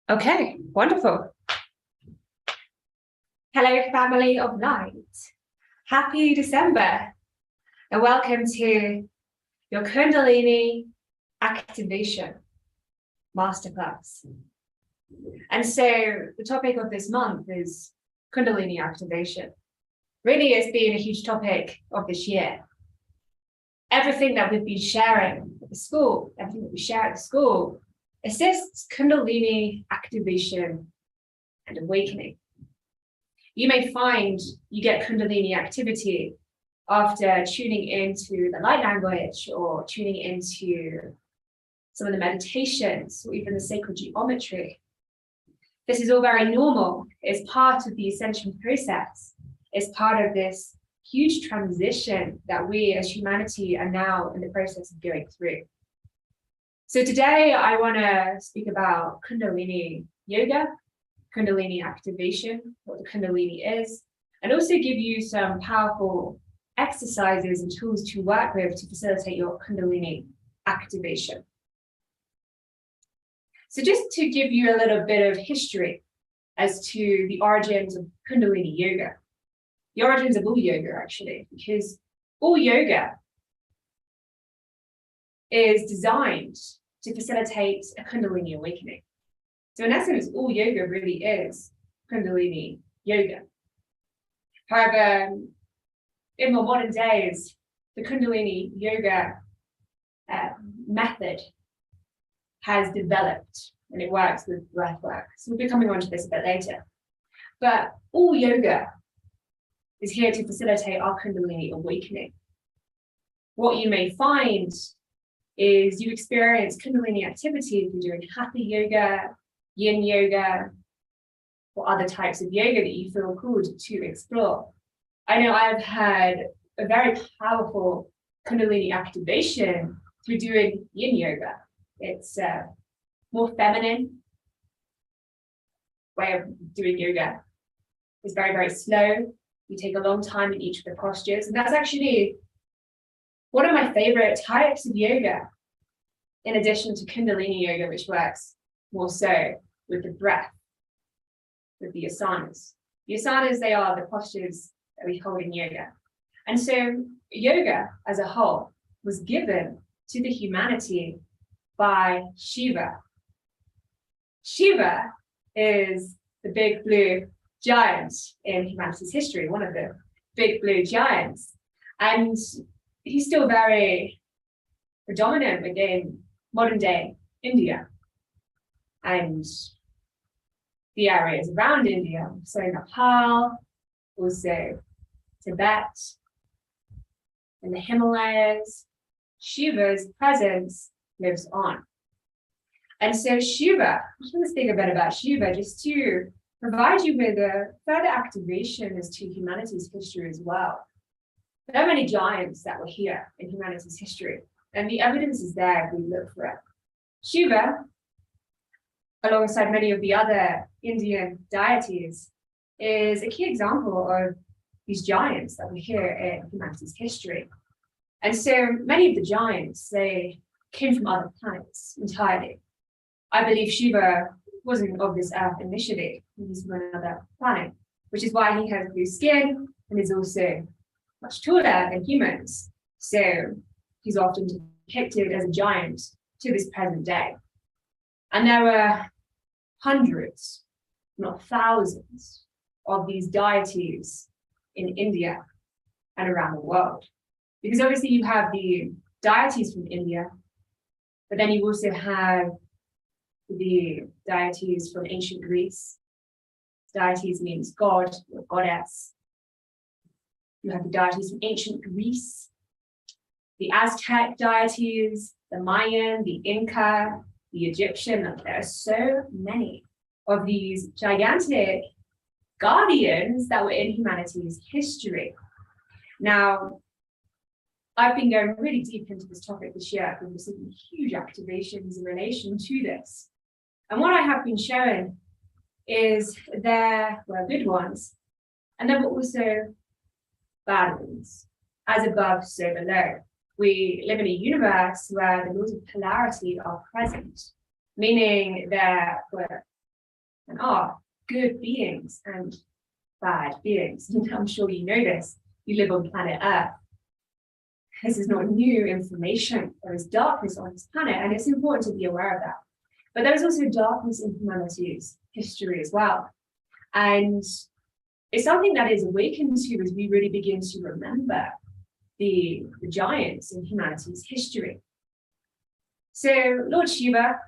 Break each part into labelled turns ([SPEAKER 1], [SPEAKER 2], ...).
[SPEAKER 1] Okay, wonderful. Hello, family of light. Happy December, and welcome to your Kundalini Activation Masterclass. And so the topic of this month is Kundalini Activation. Really, it's been a huge topic of this year. Everything that we've been sharing at the school, everything that we share at the school, assists Kundalini activation and awakening. You may find you get Kundalini activity after tuning into the light language or tuning into some of the meditations or even the sacred geometry. This is all very normal. It's part of the ascension process. It's part of this huge transition that we as humanity are now in the process of going through. So today I want to speak about Kundalini yoga, Kundalini activation, what the Kundalini is, and also give you some powerful exercises and tools to work with to facilitate your Kundalini activation. So just to give you a little bit of history as to the origins of Kundalini yoga, the origins of all yoga actually, because all yoga is designed to facilitate a Kundalini awakening. So in essence, all yoga really is Kundalini yoga. However, in more modern days, the Kundalini yoga method has developed and it works with breath work. So we'll be coming on to this a bit later. But all yoga is here to facilitate our Kundalini awakening. What you may find is you experience Kundalini activity if you're doing Hatha yoga, Yin yoga, or other types of yoga that you feel called to explore. I know I've had a very powerful Kundalini activation through doing Yin yoga. It's a more feminine way of doing yoga. It's very, very slow. You take a long time in each of the postures, and that's actually one of my favorite types of yoga, in addition to Kundalini yoga, which works more so with the breath, with the asanas. The asanas, they are the postures that we hold in yoga. And so yoga as a whole was given to the humanity by Shiva. Shiva is the big blue giant in humanity's history, one of the big blue giants. And he's still very predominant within modern day India and the areas around India, so Nepal, also Tibet, and the Himalayas. Shiva's presence lives on. And so Shiva, I just want to speak a bit about Shiva just to provide you with a further activation as to humanity's history as well. There are many giants that were here in humanity's history, and the evidence is there if we look for it. Shiva, alongside many of the other Indian deities, is a key example of these giants that were here in humanity's history. And so many of the giants, they came from other planets entirely. I believe Shiva wasn't of this earth initially, he's from another planet, which is why he has blue skin and is also much taller than humans. So he's often depicted as a giant to this present day. And there are hundreds, not thousands, of these deities in India and around the world. Because obviously you have the deities from India, but then you also have the deities from ancient Greece. Deities means god or goddess. You have the deities from ancient Greece, the Aztec deities, the Mayan, the Inca, the Egyptian. There are so many of these gigantic guardians that were in humanity's history. Now, I've been going really deep into this topic this year. I've been receiving huge activations in relation to this. And what I have been showing is there were good ones, and there were also bad ones. As above, so below. We live in a universe where the laws of polarity are present, meaning there were and are good beings and bad beings. And I'm sure you know this. You live on planet Earth. This is not new information. There is darkness on this planet, and it's important to be aware of that. But there's also darkness in humanity's history as well. And it's something that is awakened to as we really begin to remember the giants in humanity's history. So Lord Shiva,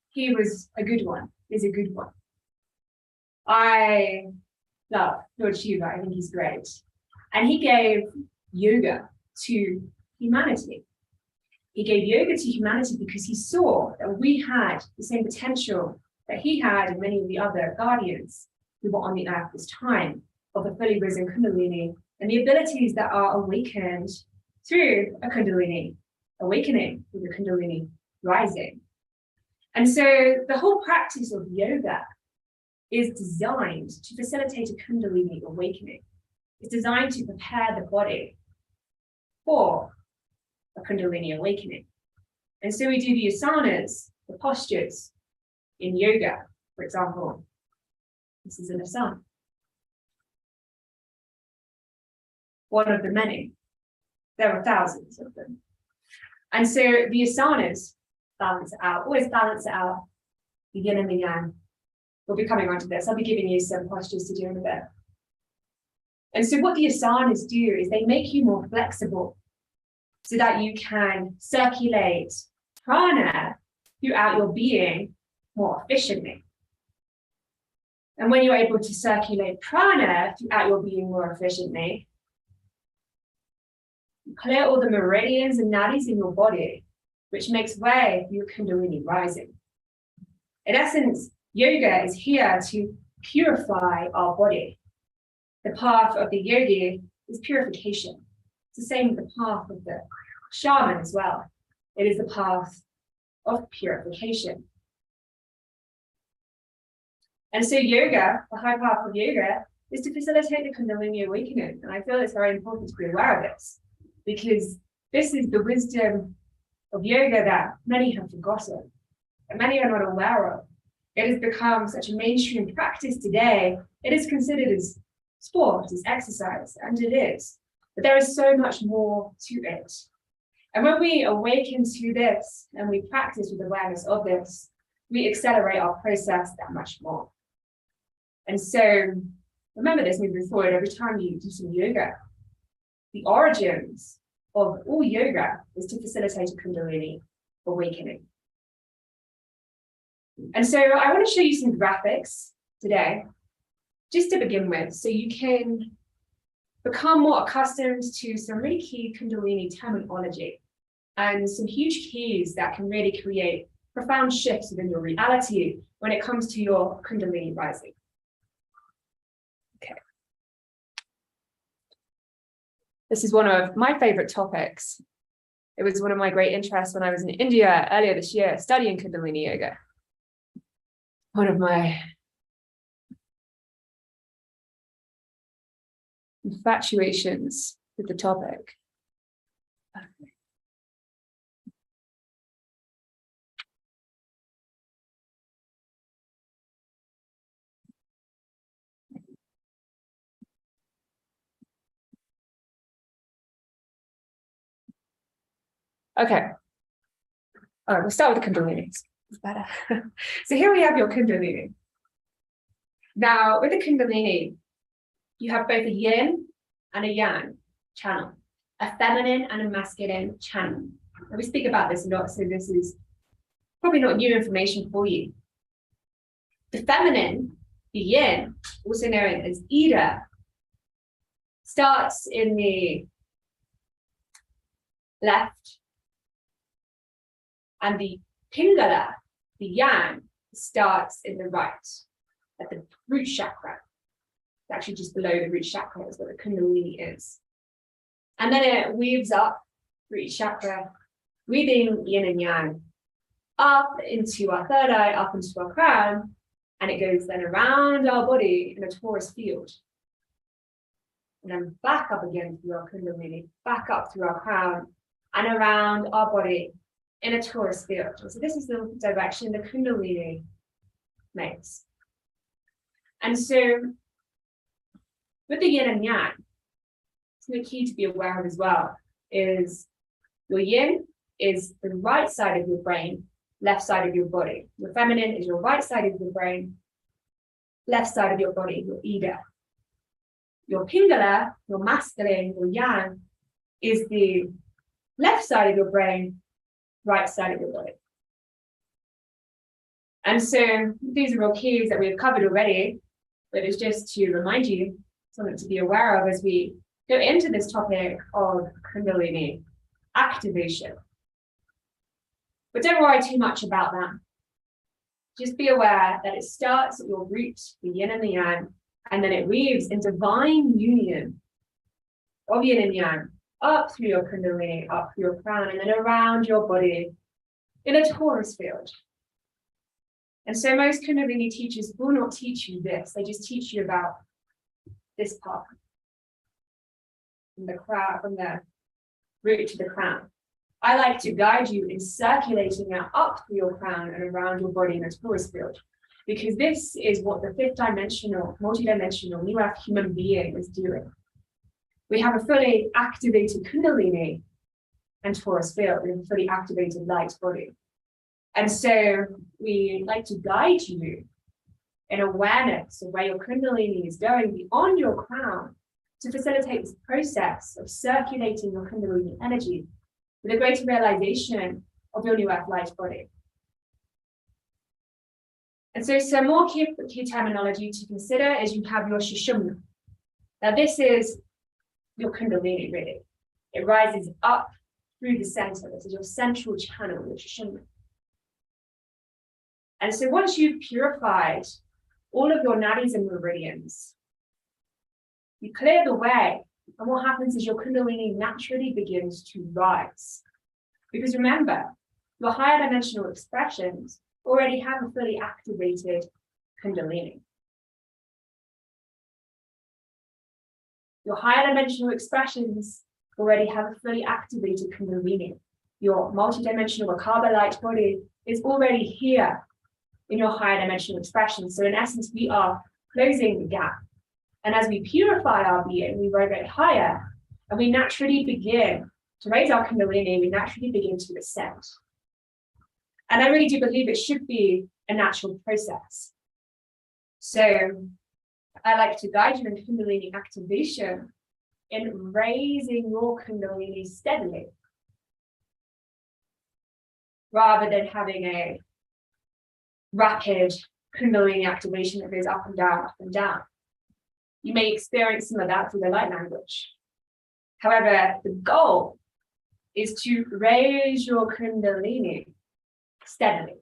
[SPEAKER 1] he was a good one, is a good one. I love Lord Shiva, I think he's great. And he gave yoga to humanity. He gave yoga to humanity because he saw that we had the same potential that he had and many of the other guardians who were on the earth this time of a fully risen Kundalini and the abilities that are awakened through a Kundalini awakening, through the Kundalini rising. And so the whole practice of yoga is designed to facilitate a Kundalini awakening. It's designed to prepare the body for a Kundalini awakening. And so we do the asanas, the postures in yoga, for example. This is an asana. One of the many. There are thousands of them. And so the asanas balance it out, always balance it out, the yin and the yang. We'll be coming on to this. I'll be giving you some postures to do in a bit. And so what the asanas do is they make you more flexible so that you can circulate prana throughout your being more efficiently. And when you're able to circulate prana throughout your being more efficiently, you clear all the meridians and nadis in your body, which makes way for your Kundalini rising. In essence, yoga is here to purify our body. The path of the yogi is purification. It's the same with the path of the shaman as well. It is the path of purification. And so yoga, the high path of yoga, is to facilitate the Kundalini awakening. And I feel it's very important to be aware of this, because this is the wisdom of yoga that many have forgotten, and many are not aware of. It has become such a mainstream practice today. It is considered as sport, as exercise, and it is. But there is so much more to it. And when we awaken to this and we practice with awareness of this, we accelerate our process that much more. And so remember this moving forward, every time you do some yoga, the origins of all yoga is to facilitate a Kundalini awakening. And so I want to show you some graphics today, just to begin with, so you can become more accustomed to some really key Kundalini terminology and some huge keys that can really create profound shifts within your reality when it comes to your Kundalini rising. Okay. This is one of my favorite topics. It was one of my great interests when I was in India earlier this year studying Kundalini yoga. One of my infatuations with the topic. Okay. All right, we'll start with the Kundalini. It's better. So here we have your Kundalini. Now, with the Kundalini, you have both a yin and a yang channel, a feminine and a masculine channel. And we speak about this a lot, so this is probably not new information for you. The feminine, the yin, also known as Ida, starts in the left, and the Pingala, the yang, starts in the right. at the root chakra. Actually just below the root chakra is where the Kundalini is. And then it weaves up through each chakra, weaving yin and yang up into our third eye, up into our crown, and it goes then around our body in a torus field. And then back up again through our Kundalini, back up through our crown, and around our body in a torus field. So this is the direction the Kundalini makes. And so with the yin and yang, something key to be aware of as well is your yin is the right side of your brain, left side of your body. Your feminine is your right side of your brain, left side of your body, your ego. Your pingala, your masculine, your yang, is the left side of your brain, right side of your body. And so these are all keys that we've covered already, but it's just to remind you, something to be aware of as we go into this topic of Kundalini activation. But don't worry too much about that. Just be aware that it starts at your root, the yin and the yang, and then it weaves in divine union of yin and yang up through your Kundalini, up through your crown, and then around your body in a torus field. And so most Kundalini teachers will not teach you this. They just teach you about this part, from the crown, from the root to the crown. I like to guide you in circulating it up through your crown and around your body in a torus field, because this is what the fifth dimensional, multidimensional New Earth human being is doing. We have a fully activated Kundalini and torus field. We have a fully activated light body. And so we like to guide you in awareness of where your Kundalini is going beyond your crown to facilitate this process of circulating your Kundalini energy with a greater realization of your New Earth light body. And so some more key terminology to consider is you have your Sushumna. Now this is your Kundalini really. It rises up through the center. This is your central channel, your Sushumna. And so once you've purified all of your nadis and meridians, you clear the way, and what happens is your Kundalini naturally begins to rise. Because remember, your higher dimensional expressions already have a fully activated Kundalini. Your higher dimensional expressions already have a fully activated Kundalini. Your multidimensional Akaba light body is already here in your higher dimensional expressions. So in essence, we are closing the gap. And as we purify our being, we vibrate higher, and we naturally begin to raise our Kundalini, we naturally begin to ascend. And I really do believe it should be a natural process. So I like to guide you in Kundalini activation in raising your Kundalini steadily, rather than having a rapid Kundalini activation that goes up and down, up and down. You may experience some of that through the light language. However, the goal is to raise your Kundalini steadily,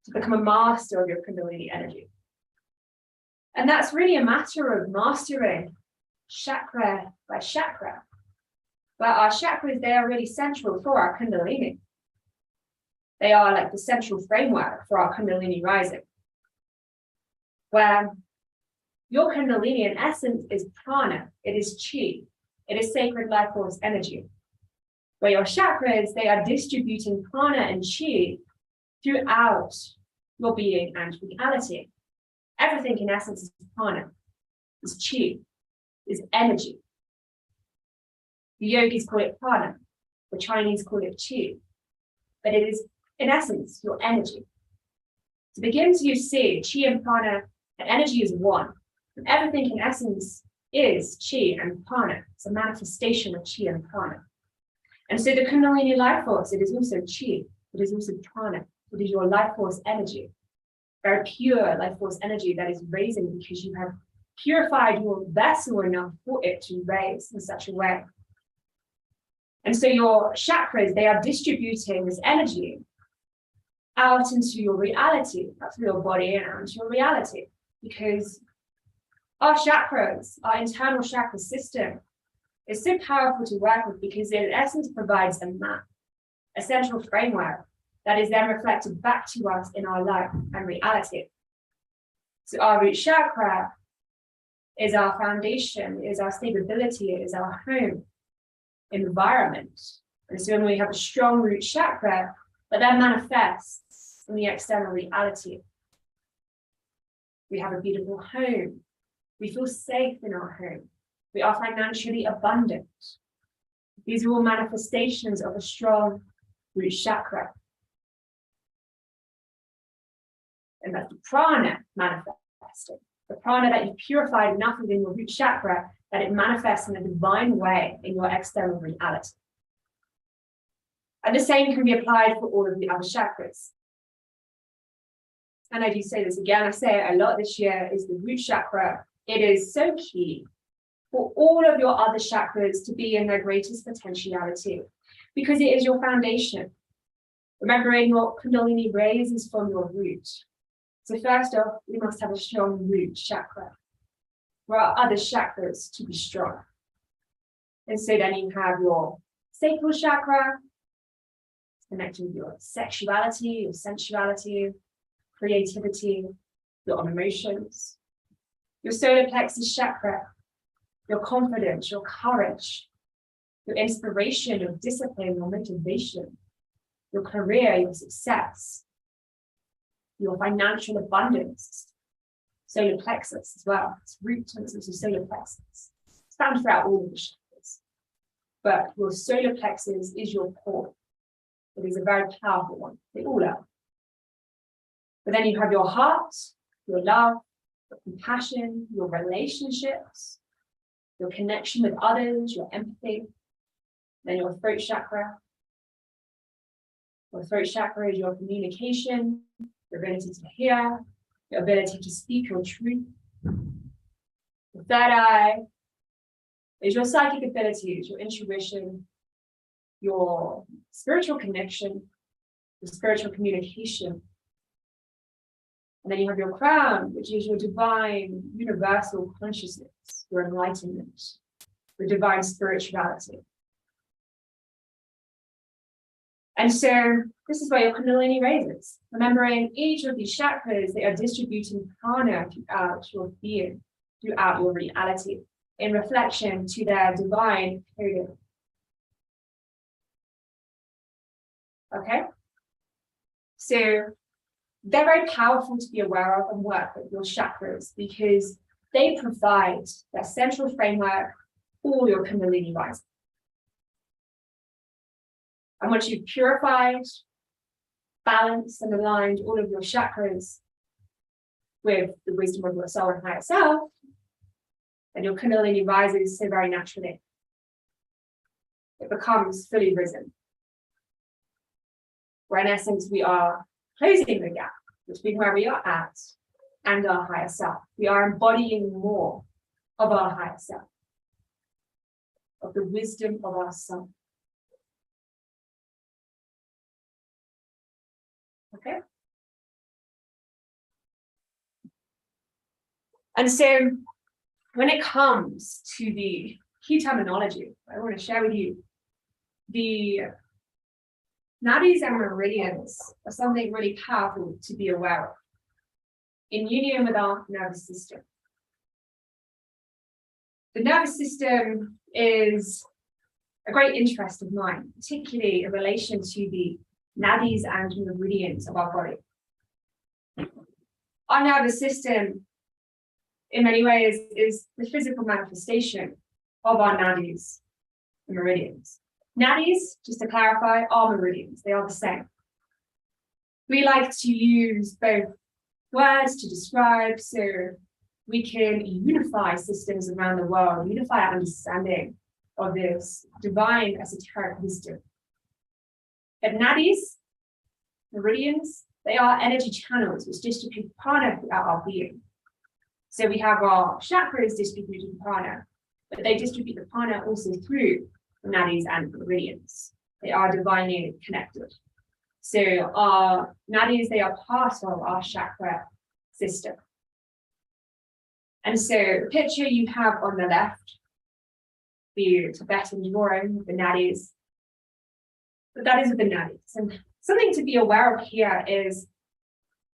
[SPEAKER 1] to become a master of your Kundalini energy. And that's really a matter of mastering chakra by chakra. But our chakras, they are really central for our Kundalini. They are like the central framework for our Kundalini rising, where your Kundalini in essence is prana, it is chi, it is sacred life force energy. Where your chakras, they are distributing prana and chi throughout your being and reality. Everything in essence is prana, is chi, is energy. The yogis call it prana, the Chinese call it chi, but it is in essence your energy. To begin to see chi and prana and energy is one. And everything in essence is chi and prana. It's a manifestation of chi and prana. And so the Kundalini life force, it is also chi, it is also prana, it is your life force energy. Very pure life force energy that is raising because you have purified your vessel enough for it to raise in such a way. And so your chakras, they are distributing this energy out into your reality, out through your body and out into your reality. Because our chakras, our internal chakra system, is so powerful to work with because it in essence provides a map, a central framework that is then reflected back to us in our life and reality. So our root chakra is our foundation, is our stability, is our home environment. And so when we have a strong root chakra, that then manifests in the external reality. We have a beautiful home. We feel safe in our home. We are financially abundant. These are all manifestations of a strong root chakra. And that's the prana manifesting. The prana that you purified enough within your root chakra that it manifests in a divine way in your external reality. And the same can be applied for all of the other chakras. And I do say this again, I say it a lot this year, is the root chakra. It is so key for all of your other chakras to be in their greatest potentiality because it is your foundation. Remembering your Kundalini raises from your root. So first off, we must have a strong root chakra for our other chakras to be strong. And so then you have your sacral chakra, connecting with your sexuality, your sensuality, creativity, your emotions. Your solar plexus chakra, your confidence, your courage, your inspiration, your discipline, your motivation, your career, your success, your financial abundance, solar plexus as well. It's root and it's also solar plexus. It's found throughout all of the chakras. But your solar plexus is your core. It is a very powerful one. They all are. But then you have your heart, your love, your compassion, your relationships, your connection with others, your empathy. Then your throat chakra. Your throat chakra is your communication, your ability to hear, your ability to speak your truth. The third eye is your psychic abilities, your intuition, your spiritual connection, your spiritual communication. And then you have your crown, which is your divine universal consciousness, your enlightenment, your divine spirituality. And so this is where your Kundalini raises. Remembering each of these chakras, they are distributing prana throughout your being, throughout your reality, in reflection to their divine coding. Okay? So they're very powerful to be aware of and work with your chakras because they provide their central framework for your Kundalini rising. And once you've purified, balanced, and aligned all of your chakras with the wisdom of your soul and higher self, then your Kundalini rises so very naturally. It becomes fully risen. Where in essence, we are closing the gap between where we are at and our higher self. We are embodying more of our higher self, of the wisdom of our soul. Okay? And so when it comes to the key terminology, I want to share with you the nadis and meridians are something really powerful to be aware of in union with our nervous system. The nervous system is a great interest of mine, particularly in relation to the nadis and meridians of our body. Our nervous system, in many ways, is the physical manifestation of our nadis and meridians. Nadis, just to clarify, are meridians. They are the same. We like to use both words to describe so we can unify systems around the world, unify our understanding of this divine esoteric wisdom. But nadis, meridians, they are energy channels which distribute prana throughout our being. So we have our chakras distributing prana, but they distribute the prana also through the nadis and meridians. They are divinely connected. So our nadis, they are part of our chakra system. And so the picture you have on the left, the Tibetan drawing of the nadis, but that is of the nadis. And something to be aware of here is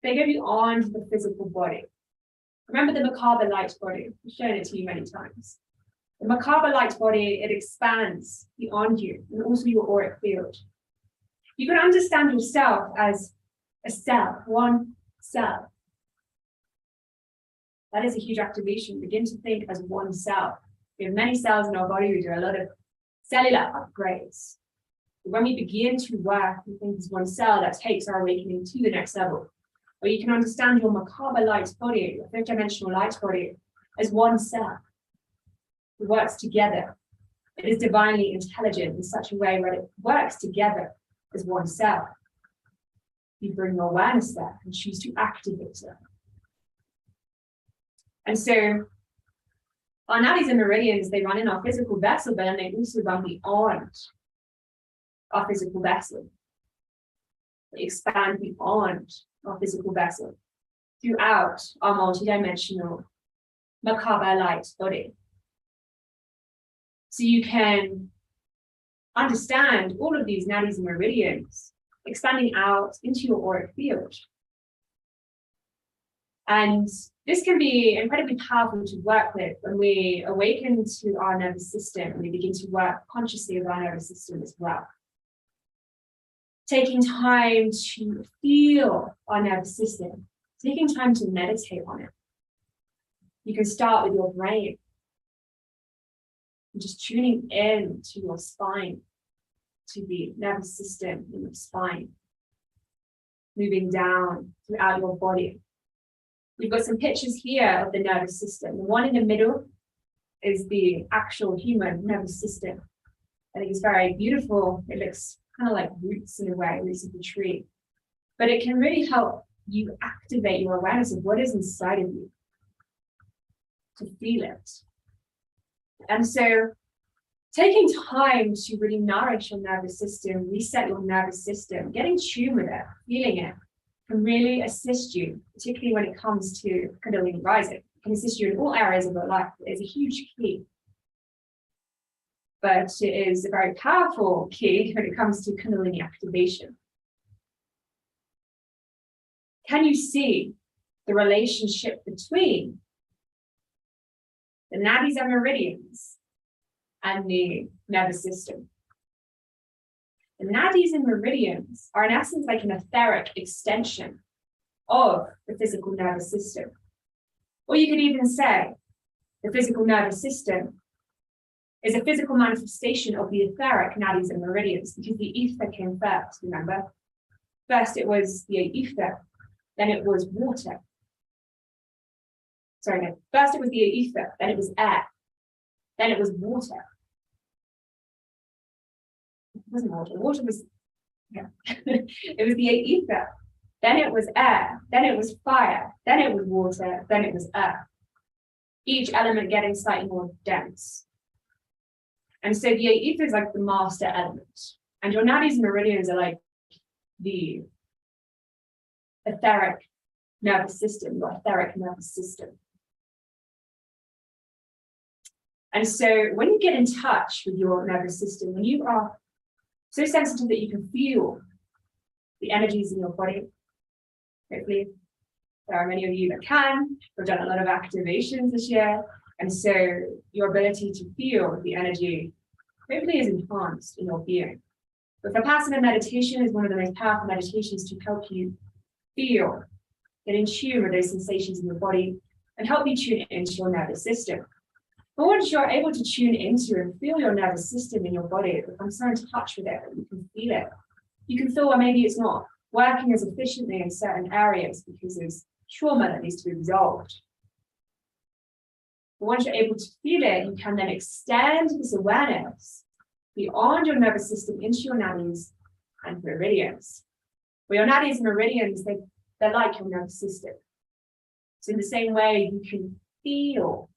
[SPEAKER 1] they go beyond the physical body. Remember the Merkaba light body? I've shown it to you many times. The Merkaba light body, it expands beyond you and also your auric field. You can understand yourself as a cell, one cell. That is a huge activation. Begin to think as one cell. We have many cells in our body. We do a lot of cellular upgrades. But when we begin to work, we think as one cell that takes our awakening to the next level. Or you can understand your Merkaba light body, your fifth dimensional light body, as one cell. It works together. It is divinely intelligent in such a way where it works together as one cell. You bring your awareness there and choose to activate it. And so our nadis and meridians, they run in our physical vessel, but then they also run beyond our physical vessel. They expand beyond our physical vessel throughout our multidimensional Merkaba light body. So you can understand all of these nadis and meridians expanding out into your auric field. And this can be incredibly powerful to work with when we awaken to our nervous system and we begin to work consciously with our nervous system as well. Taking time to feel our nervous system, taking time to meditate on it. You can start with your brain, and just tuning in to your spine, to the nervous system in your spine, moving down throughout your body. We've got some pictures here of the nervous system. The one in the middle is the actual human nervous system. I think it's very beautiful. It looks kind of like roots in a way, roots of the tree. But it can really help you activate your awareness of what is inside of you, to feel it. And so taking time to really nourish your nervous system, reset your nervous system, getting tuned with it, feeling it, can really assist you, particularly when it comes to Kundalini rising. It can assist you in all areas of your life. It's a huge key. But it is a very powerful key when it comes to Kundalini activation. Can you see the relationship between the nadis and meridians and the nervous system? The nadis and meridians are in essence like an etheric extension of the physical nervous system. Or you could even say the physical nervous system is a physical manifestation of the etheric nadis and meridians, because the ether came first, remember? First it was the ether, then it was water. Sorry, no. First it was the ether, then it was air, then it was water. It wasn't water. Water was, yeah. It was the ether. Then it was air. Then it was fire. Then it was water. Then it was earth. Each element getting slightly more dense. And so the ether is like the master element. And your nadis and meridians are like the etheric nervous system, your etheric nervous system. And so when you get in touch with your nervous system, when you are so sensitive that you can feel the energies in your body, hopefully there are many of you that can. We've done a lot of activations this year. And so your ability to feel the energy hopefully is enhanced in your being. But Vipassana meditation is one of the most powerful meditations to help you feel, get in tune with those sensations in your body and help you tune into your nervous system. But once you're able to tune into and feel your nervous system in your body, it becomes so in touch with it that you can feel it. You can feel, well, maybe it's not working as efficiently in certain areas because there's trauma that needs to be resolved. But once you're able to feel it, you can then extend this awareness beyond your nervous system into your nadis and meridians. Well, your nadis and meridians, they're like your nervous system. So in the same way, you can feel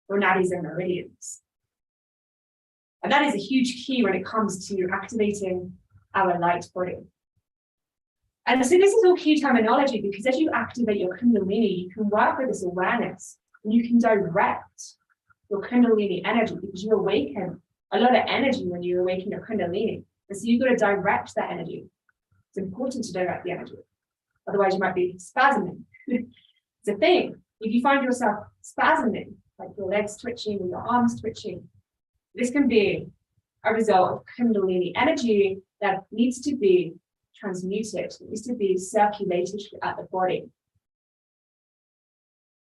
[SPEAKER 1] your nadis and meridians. And that is a huge key when it comes to activating our light body. And so this is all key terminology, because as you activate your Kundalini, you can work with this awareness and you can direct your Kundalini energy, because you awaken a lot of energy when you awaken your Kundalini. And so you've got to direct that energy. It's important to direct the energy. Otherwise, you might be spasming. It's a thing. If you find yourself spasming, like your legs twitching or your arms twitching, this can be a result of Kundalini energy that needs to be transmuted, it needs to be circulated throughout the body.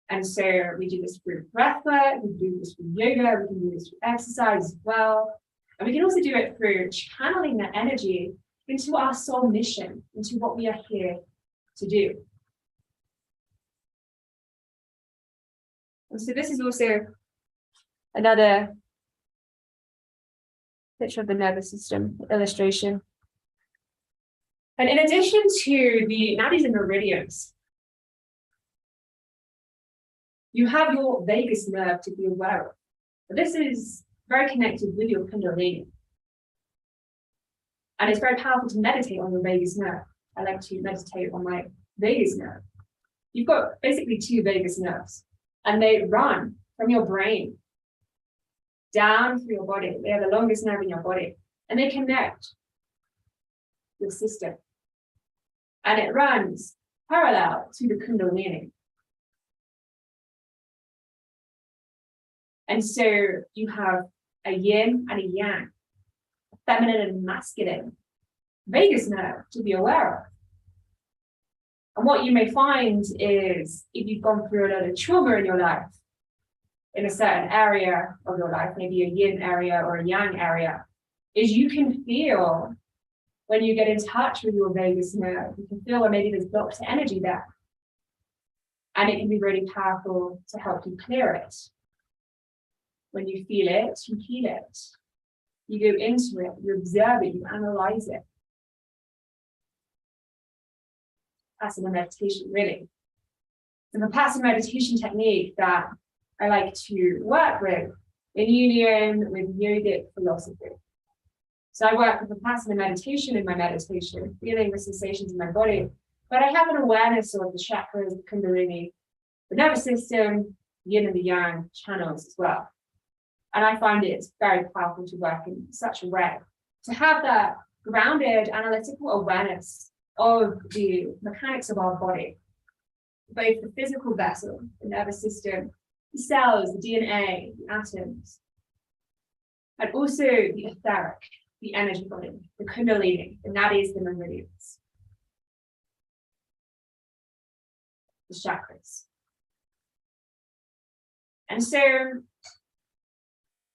[SPEAKER 1] And so we do this through breath work, we do this through yoga, we can do this through exercise as well. And we can also do it through channeling that energy into our soul mission, into what we are here to do. And so this is also another picture of the nervous system illustration. And in addition to the nadis and meridians, you have your vagus nerve to be aware of. This is very connected with your Kundalini. And it's very powerful to meditate on your vagus nerve. I like to meditate on my vagus nerve. You've got basically two vagus nerves, and they run from your brain down through your body. They are the longest nerve in your body, and they connect your system. And it runs parallel to the Kundalini. And so you have a yin and a yang, a feminine and masculine vagus nerve to be aware of. And what you may find is, if you've gone through a lot of trauma in your life, in a certain area of your life, maybe a yin area or a yang area, is you can feel when you get in touch with your vagus nerve, you can feel where maybe there's blocked energy there. And it can be really powerful to help you clear it. When you feel it, you heal it. You go into it, you observe it, you analyze it. Vipassana meditation, really. The Vipassana meditation technique that I like to work with in union with yogic philosophy. So I work with Vipassana meditation in my meditation, feeling the sensations in my body, but I have an awareness of the chakras, the Kundalini, the nervous system, the yin and the yang channels as well. And I find it's very powerful to work in such a way, to have that grounded analytical awareness of the mechanics of our body, both the physical vessel, the nervous system, the cells, the DNA, the atoms, and also the etheric, the energy body, the Kundalini, the nadis, the meridians, the chakras. And so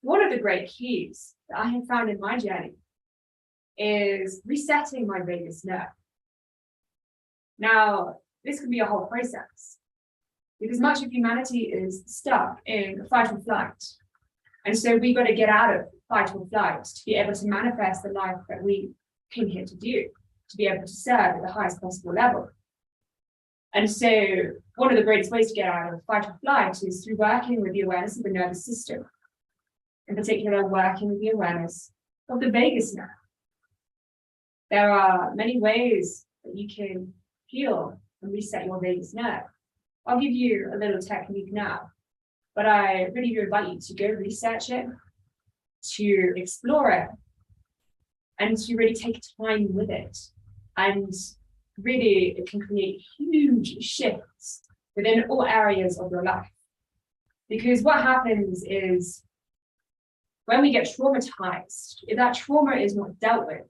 [SPEAKER 1] one of the great keys that I have found in my journey is resetting my vagus nerve. Now, this can be a whole process, because much of humanity is stuck in fight or flight. And so we've got to get out of fight or flight to be able to manifest the life that we came here to do, to be able to serve at the highest possible level. And so one of the greatest ways to get out of fight or flight is through working with the awareness of the nervous system. In particular, working with the awareness of the vagus nerve. There are many ways that you can heal and reset your vagus nerve. I'll give you a little technique now, but I really do invite you to go research it, to explore it, and to really take time with it. And really, it can create huge shifts within all areas of your life. Because what happens is, when we get traumatized, if that trauma is not dealt with,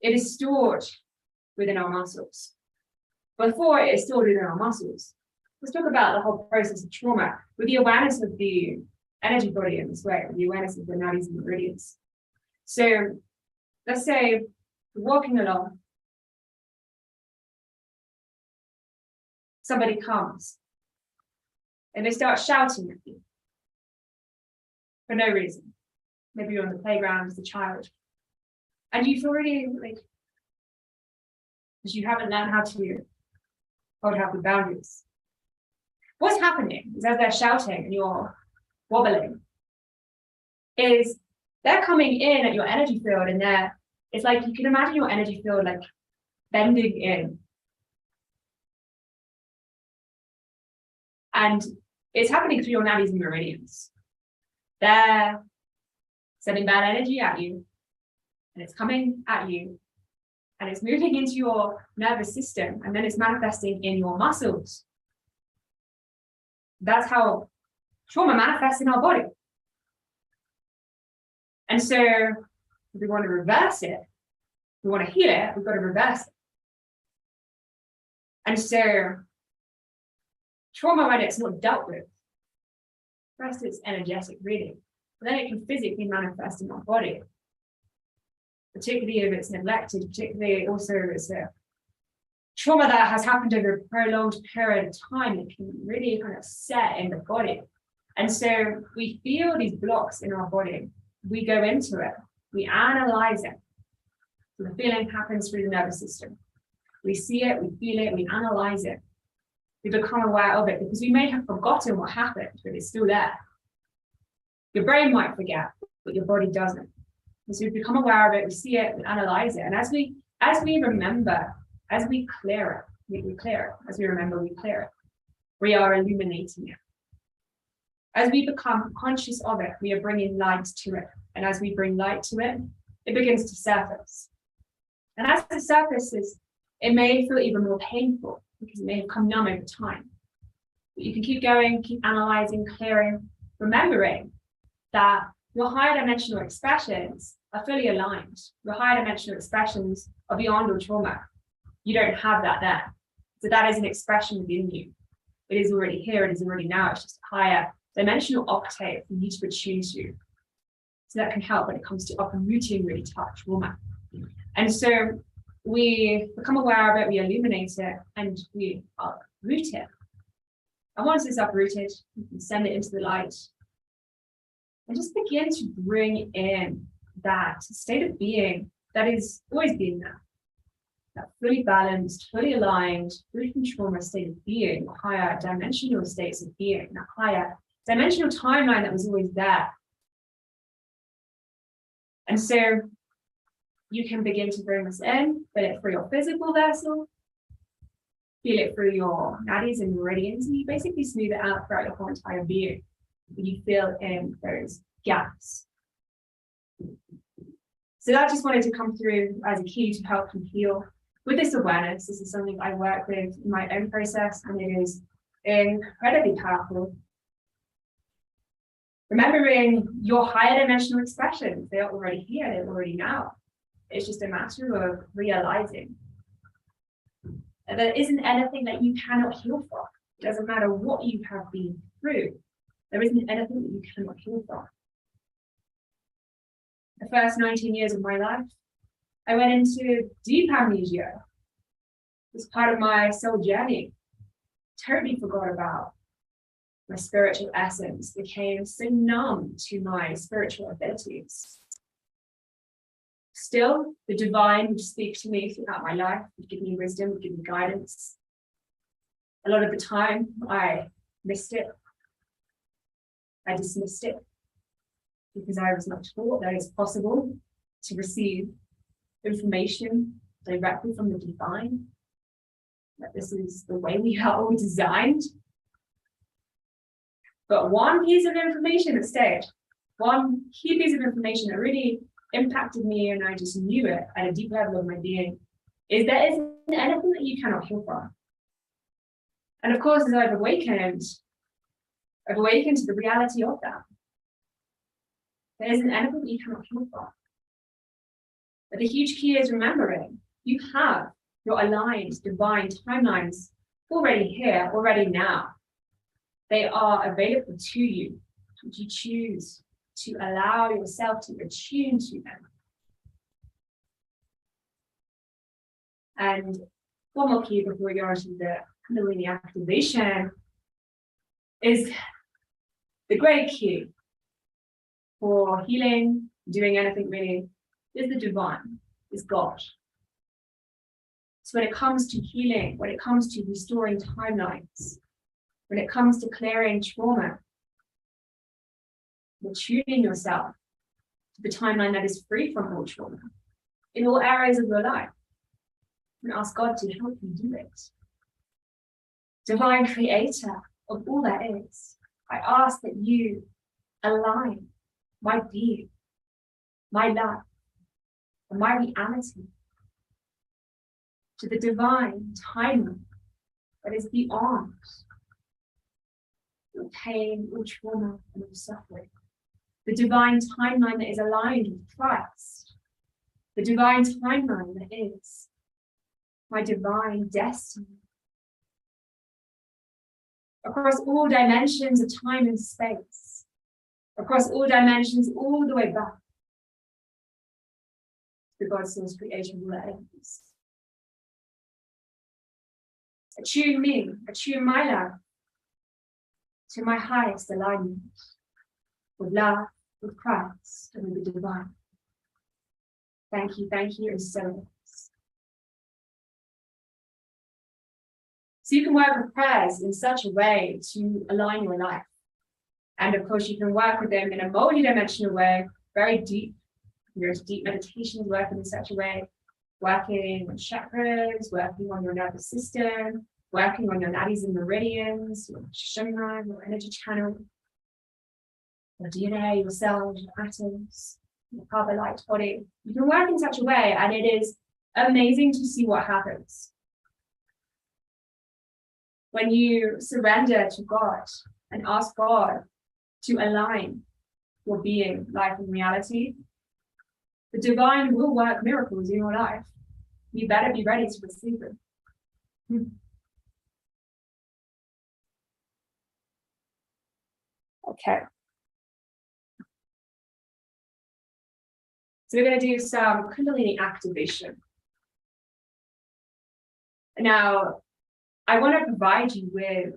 [SPEAKER 1] it is stored within our muscles. Before it is stored within our muscles, let's talk about the whole process of trauma with the awareness of the energy body in this way, the awareness of the nadis and meridians. So let's say you're walking along, somebody comes and they start shouting at you for no reason. Maybe you're on the playground as a child, and you feel really like, because you haven't learned how to hold healthy boundaries. What's happening is, as they're shouting and you're wobbling, is they're coming in at your energy field and they're It's like you can imagine your energy field like bending in. And it's happening through your nadis and meridians. They're sending bad energy at you, and it's coming at you, and it's moving into your nervous system, and then it's manifesting in your muscles. That's how trauma manifests in our body. And so if we want to reverse it, we want to heal it, we've got to reverse it. And so trauma, when it's not dealt with, first it's energetic really, but then it can physically manifest in our body, particularly if it's neglected, particularly also if it's a trauma that has happened over a prolonged period of time. It can really kind of set in the body. And so we feel these blocks in our body, we go into it, we analyze it. So the feeling happens through the nervous system. We see it, we feel it, we analyze it. We become aware of it because we may have forgotten what happened, but it's still there. Your brain might forget, but your body doesn't. And so we become aware of it, we see it, we analyze it. And as we remember, as we clear it, we clear it. As we remember, we clear it. We are illuminating it. As we become conscious of it, we are bringing light to it. And as we bring light to it, it begins to surface. And as it surfaces, it may feel even more painful because it may have come numb over time. But you can keep going, keep analyzing, clearing, remembering that your higher dimensional expressions are fully aligned. Your higher dimensional expressions are beyond your trauma. You don't have that there. So that is an expression within you. It is already here, it is already now. It's just a higher dimensional octave for you to attune to. So that can help when it comes to uprooting really tough trauma. And so we become aware of it, we illuminate it, and we uproot it. And once it's uprooted, you can send it into the light and just begin to bring in that state of being that is always been there. That fully balanced, fully aligned, free from trauma state of being, higher dimensional states of being, that higher dimensional timeline that was always there. And so you can begin to bring this in, feel it through your physical vessel, feel it through your nadis and meridians, and you basically smooth it out throughout your whole entire being. You fill in those gaps. So that just wanted to come through as a key to help you heal with this awareness. This is something I work with in my own process, and it is incredibly powerful. Remembering your higher dimensional expressions, they are already here, they're already now. It's just a matter of realizing that there isn't anything that you cannot heal from. It doesn't matter what you have been through. There isn't anything that you cannot heal from. The first 19 years of my life, I went into deep amnesia. It was part of my soul journey. Totally forgot about my spiritual essence, became so numb to my spiritual abilities. Still, the divine would speak to me throughout my life, would give me wisdom, would give me guidance. A lot of the time, I missed it. I dismissed it because I was not taught that it's possible to receive information directly from the divine, that this is the way we are all designed. But one piece of information that stayed, one key piece of information that really impacted me, and I just knew it at a deep level of my being, is there isn't anything that you cannot heal from. And of course, as I've awakened to the reality of that. There isn't anything that you cannot heal from. But the huge key is remembering you have your aligned divine timelines already here, already now. They are available to you. Should you choose to allow yourself to attune to them? And one more key before we go on to the Kundalini activation is the great key for healing, doing anything really, is the divine, is God. So when it comes to healing, when it comes to restoring timelines, when it comes to clearing trauma, you're tuning yourself to the timeline that is free from all trauma. in all areas of your life, and ask God to help you do it. Divine Creator of all that is, I ask that you align my being, my life, and my reality to the divine timing that is beyond all pain, all trauma, and all suffering. The divine timeline that is aligned with Christ. The divine timeline that is my divine destiny. Across all dimensions of time and space. Across all dimensions, all the way back to God's source creation of all that is. Attune me, attune my life to my highest alignment with love, with Christ, and with the divine. Thank you, and so much. So you can work with prayers in such a way to align your life. And of course, you can work with them in a multi-dimensional way, very deep. There's deep meditations working in such a way, working on chakras, working on your nervous system, working on your nadis and meridians, your chakra, your energy channel, your DNA, your cells, your atoms, your carbon light body. You can work in such a way, and it is amazing to see what happens when you surrender to God and ask God to align your being, life, and reality. The divine will work miracles in your life. You better be ready to receive them. Okay. So we're going to do some Kundalini activation. Now, I want to provide you with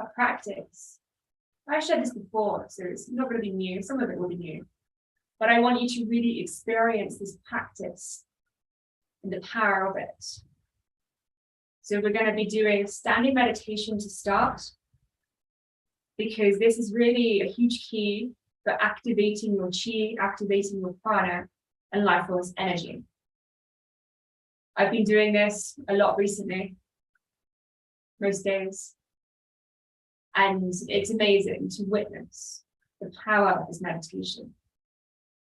[SPEAKER 1] a practice. I've shared this before, so it's not going to be new. Some of it will be new. But I want you to really experience this practice and the power of it. So we're going to be doing standing meditation to start, because this is really a huge key for activating your chi, activating your prana, and life force energy. I've been doing this a lot recently, most days. And it's amazing to witness the power of this meditation.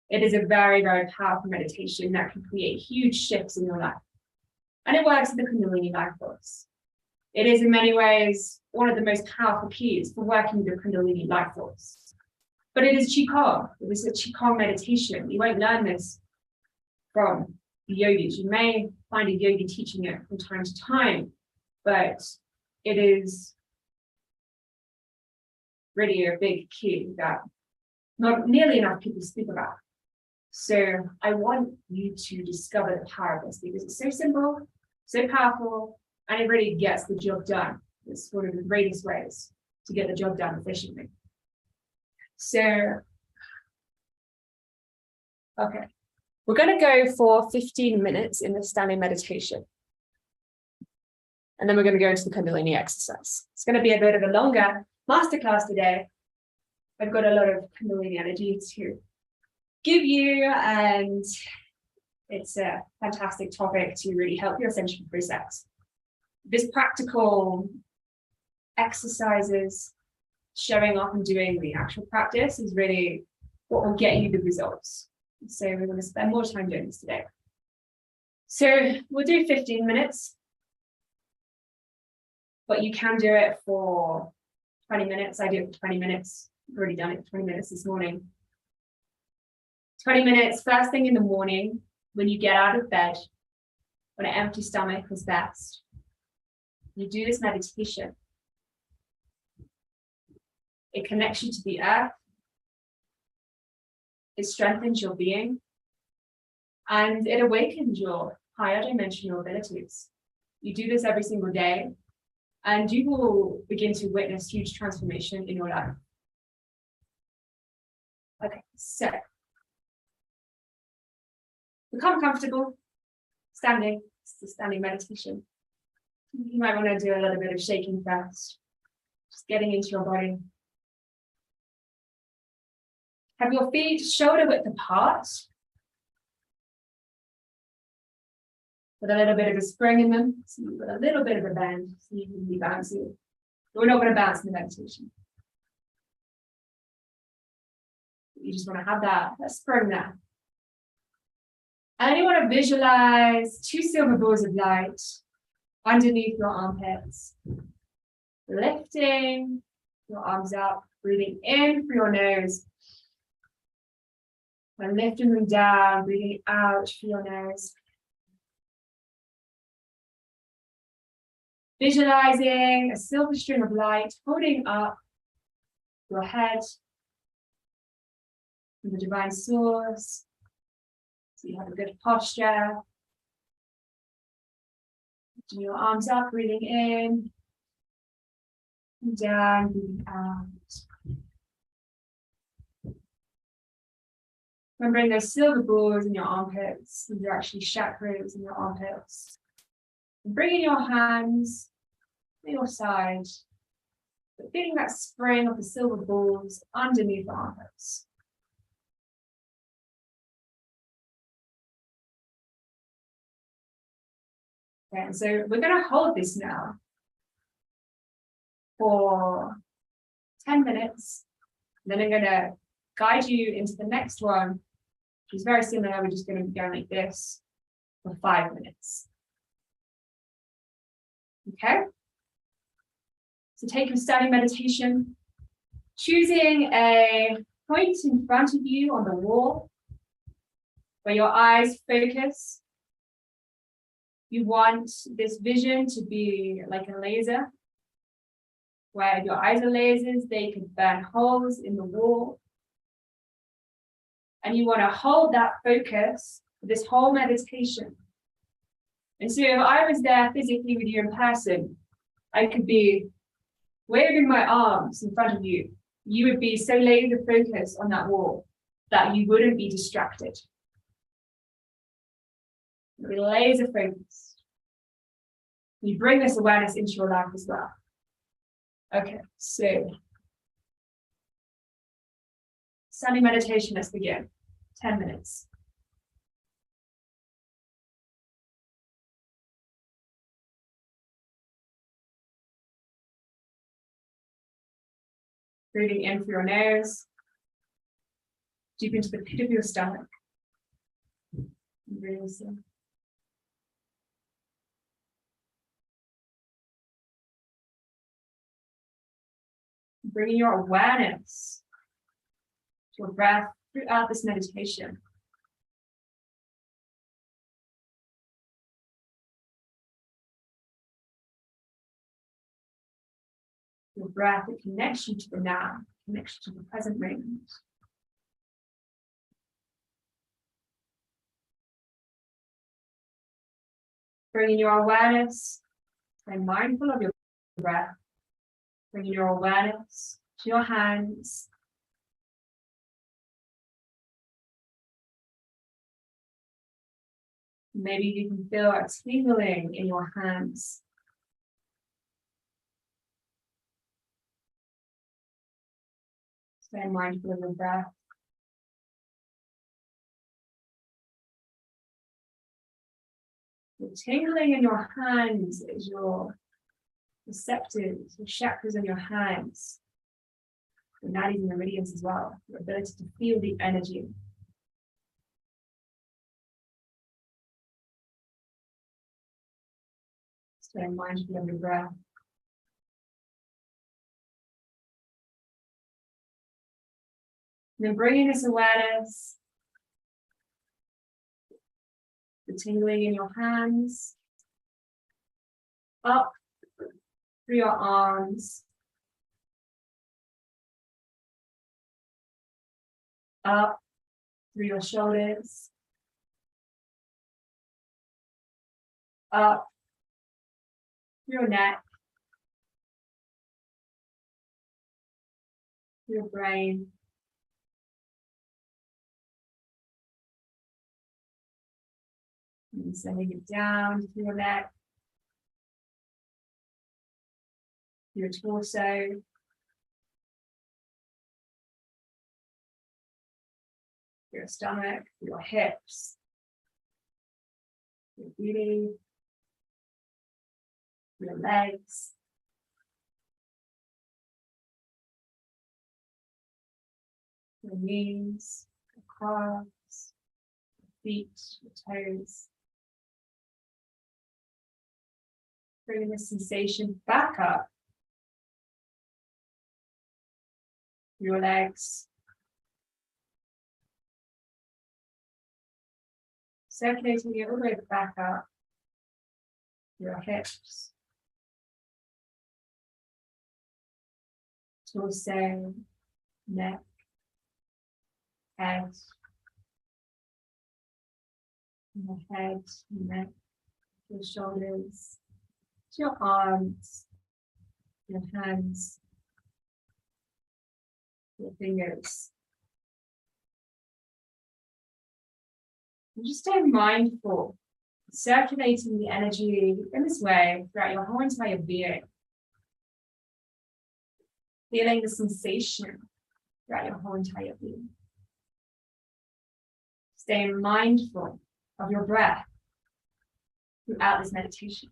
[SPEAKER 1] It is a very, very powerful meditation that can create huge shifts in your life. And it works with the Kundalini life force. It is in many ways one of the most powerful keys for working with the Kundalini life force. But it is Qigong. It is a Qigong meditation. You won't learn this from the yogis. You may find a yogi teaching it from time to time, but it is really a big key that not nearly enough people speak about. So I want you to discover the power of this, because it's so simple, so powerful, and it really gets the job done. It's one of the greatest ways to get the job done efficiently. So, okay, we're going to go for 15 minutes in the standing meditation. And then we're going to go into the Kundalini exercise. It's going to be a bit of a longer masterclass today. I've got a lot of Kundalini energy to give you, and it's a fantastic topic to really help your ascension process. This practical exercises, showing up and doing the actual practice is really what will get you the results. So we're going to spend more time doing this today. So we'll do 15 minutes, but you can do it for 20 minutes. I do it for 20 minutes. I've already done it for 20 minutes this morning. 20 minutes, first thing in the morning, when you get out of bed, on an empty stomach is best. You do this meditation. It connects you to the earth. It strengthens your being. And it awakens your higher dimensional abilities. You do this every single day, and you will begin to witness huge transformation in your life. Okay, so become comfortable standing. It's a standing meditation. You might want to do a little bit of shaking first, just getting into your body. Have your feet shoulder width apart. with a little bit of a spring in them. So you've got a little bit of a bend, so you can be bouncy. But we're not going to bounce in the meditation. You just want to have that spring there. And you want to visualize 2 silver balls of light underneath your armpits. Lifting your arms up, breathing in through your nose. And lifting them down, breathing out through your nose. Visualizing a silver string of light holding up your head from the divine source. So you have a good posture. Lifting your arms up, breathing in. And down, breathing out. Remembering those silver balls in your armpits. These are actually chakras in your armpits. And bringing your hands to your side, but feeling that spring of the silver balls underneath the armpits. Okay, and so we're going to hold this now for 10 minutes. And then I'm going to guide you into the next one, which is very similar. We're just going to be going like this for 5 minutes. Okay? So take your standing meditation, choosing a point in front of you on the wall where your eyes focus. You want this vision to be like a laser, where if your eyes are lasers, they can burn holes in the wall. And you want to hold that focus for this whole meditation. And so if I was there physically with you in person, I could be waving my arms in front of you. You would be so laser focused on that wall that you wouldn't be distracted. You'd be laser focused. You bring this awareness into your life as well. Okay, so standing meditation, let's begin. 10 minutes. Breathing in through your nose, deep into the pit of your stomach. Releasing. Bringing your awareness to your breath throughout this meditation. Your breath, it connects you to the now, connects you to the present moment. Bringing your awareness, and mindful of your breath. Bringing your awareness to your hands. Maybe you can feel a tingling in your hands. Stay mindful of your breath. The tingling in your hands is your receptors, your chakras in your hands, the nadis and meridians as well, your ability to feel the energy. Stay mindful of your breath. And then bringing this awareness, the tingling in your hands, up through your arms, up through your shoulders, up through your neck, through your brain, and sending it down through your neck, your torso, your stomach, your hips, your booty, your legs, your knees, your calves, your feet, your toes. Bring the sensation back up. Your legs. Circulating it all the way back up. Your hips. Torso, neck, head. Your head, neck, your shoulders, your arms, your hands, your fingers. And just stay mindful, circulating the energy in this way throughout your whole entire being. Feeling the sensation throughout your whole entire being. Staying mindful of your breath throughout this meditation.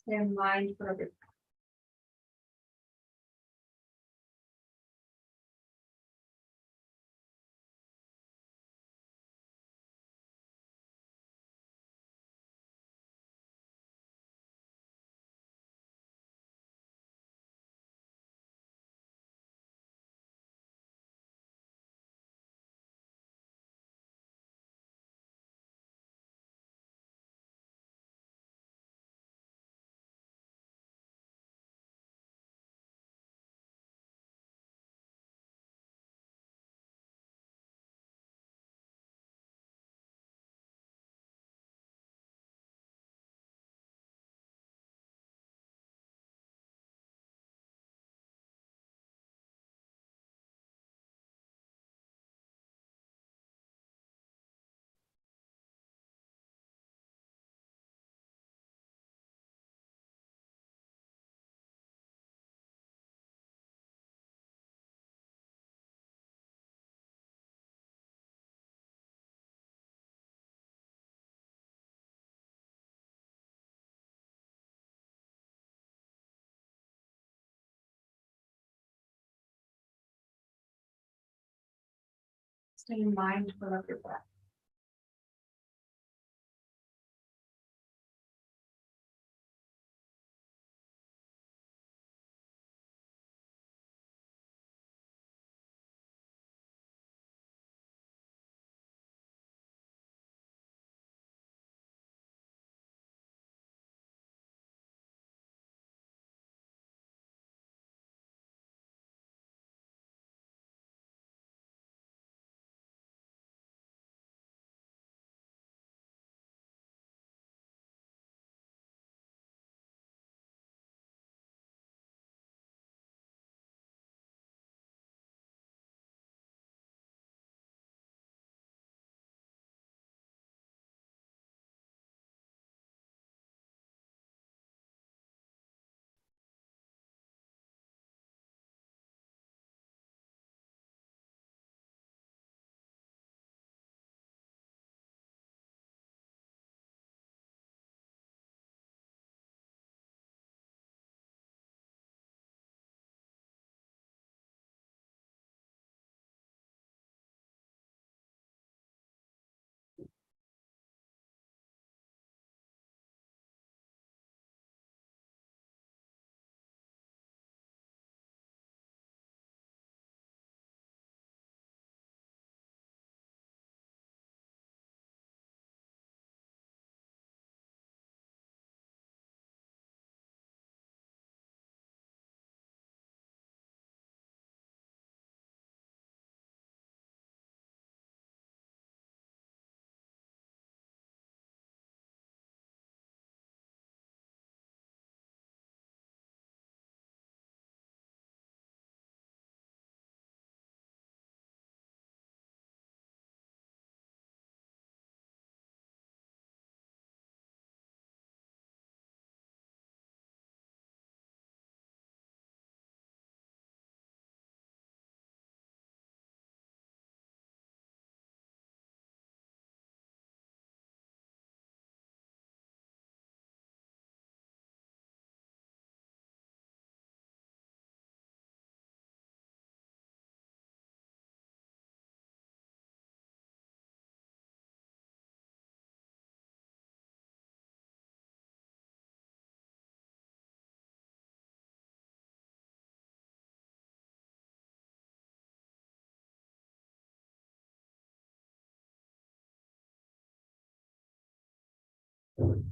[SPEAKER 1] Stay mindful of your breath. Stay mindful of your breath. Okay,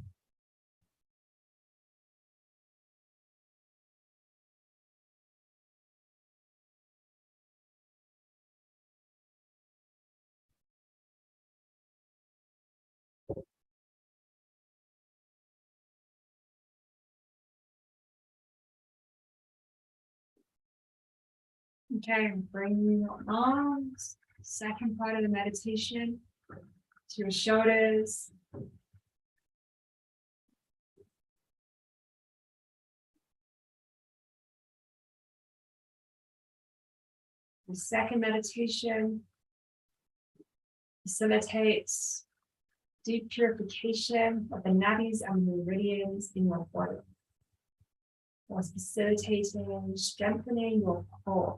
[SPEAKER 1] bring your arms, second part of the meditation, to your shoulders. The second meditation facilitates deep purification of the nadis and meridians in your body, whilst facilitating strengthening your core.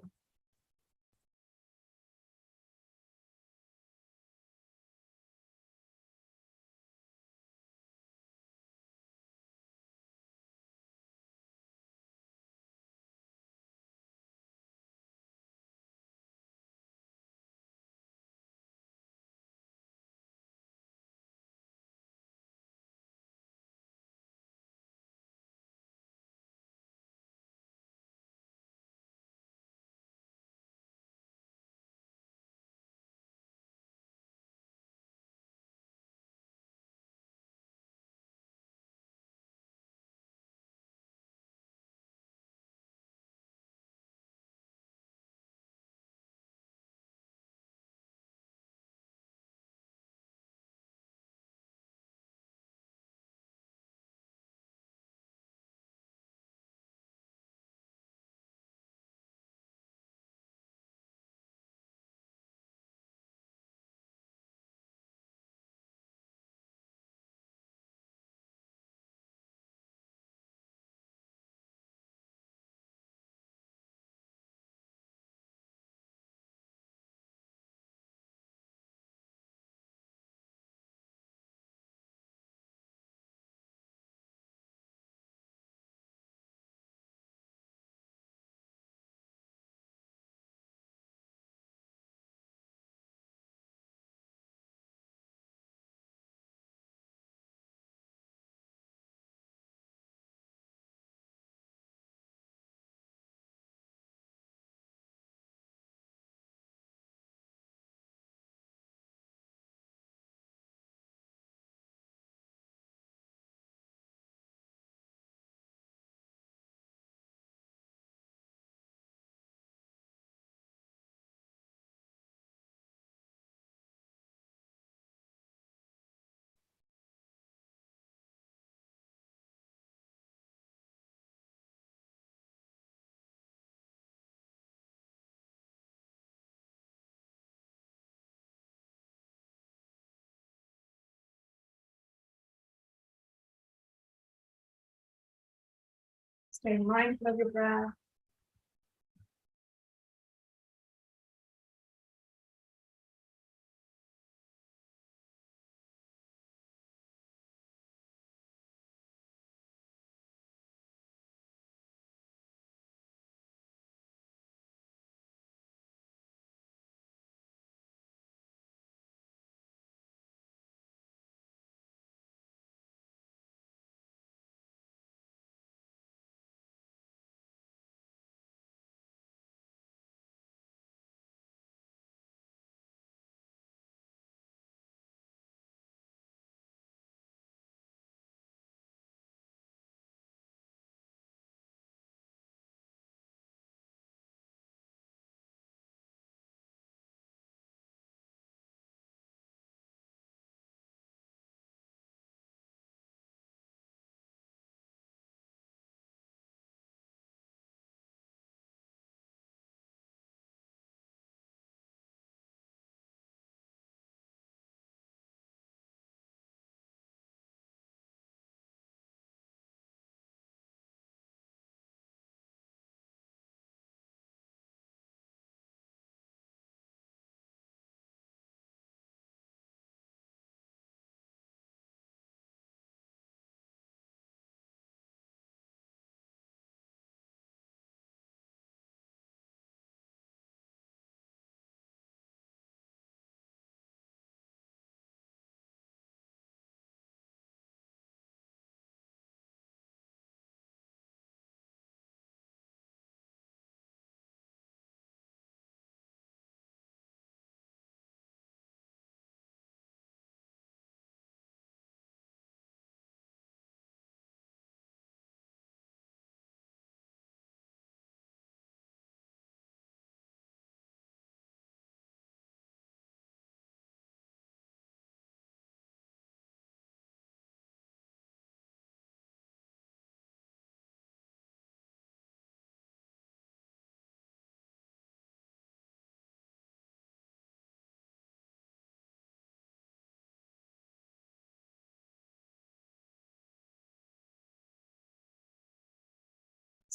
[SPEAKER 1] Stay mindful of your breath.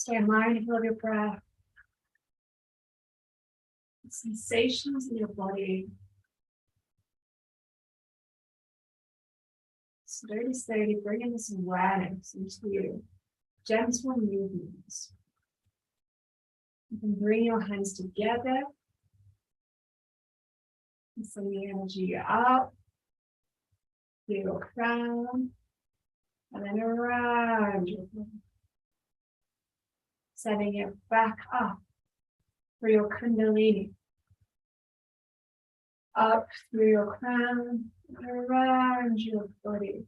[SPEAKER 1] Stay mindful of your breath. Sensations in your body. Slowly bring in this awareness into you. Gentle movements. You can bring your hands together and send the energy up to your crown and then around your body. Sending it back up for your Kundalini. Up through your crown and around your body.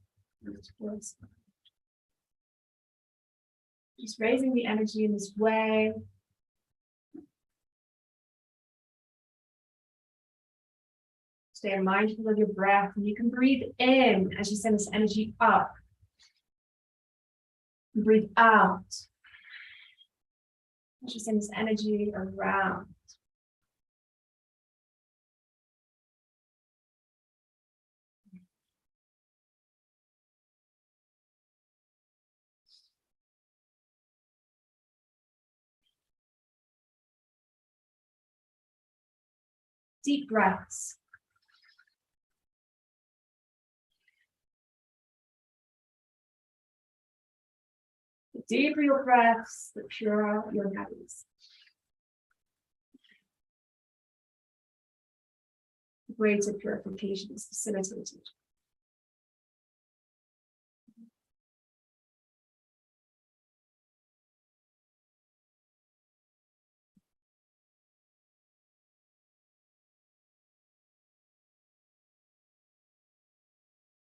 [SPEAKER 1] Just raising the energy in this way. Stay mindful of your breath, and you can breathe in as you send this energy up. And breathe out as you send this energy around. Deep breaths. The deeper your breaths, the purer your natties. The greater purification is facilitated.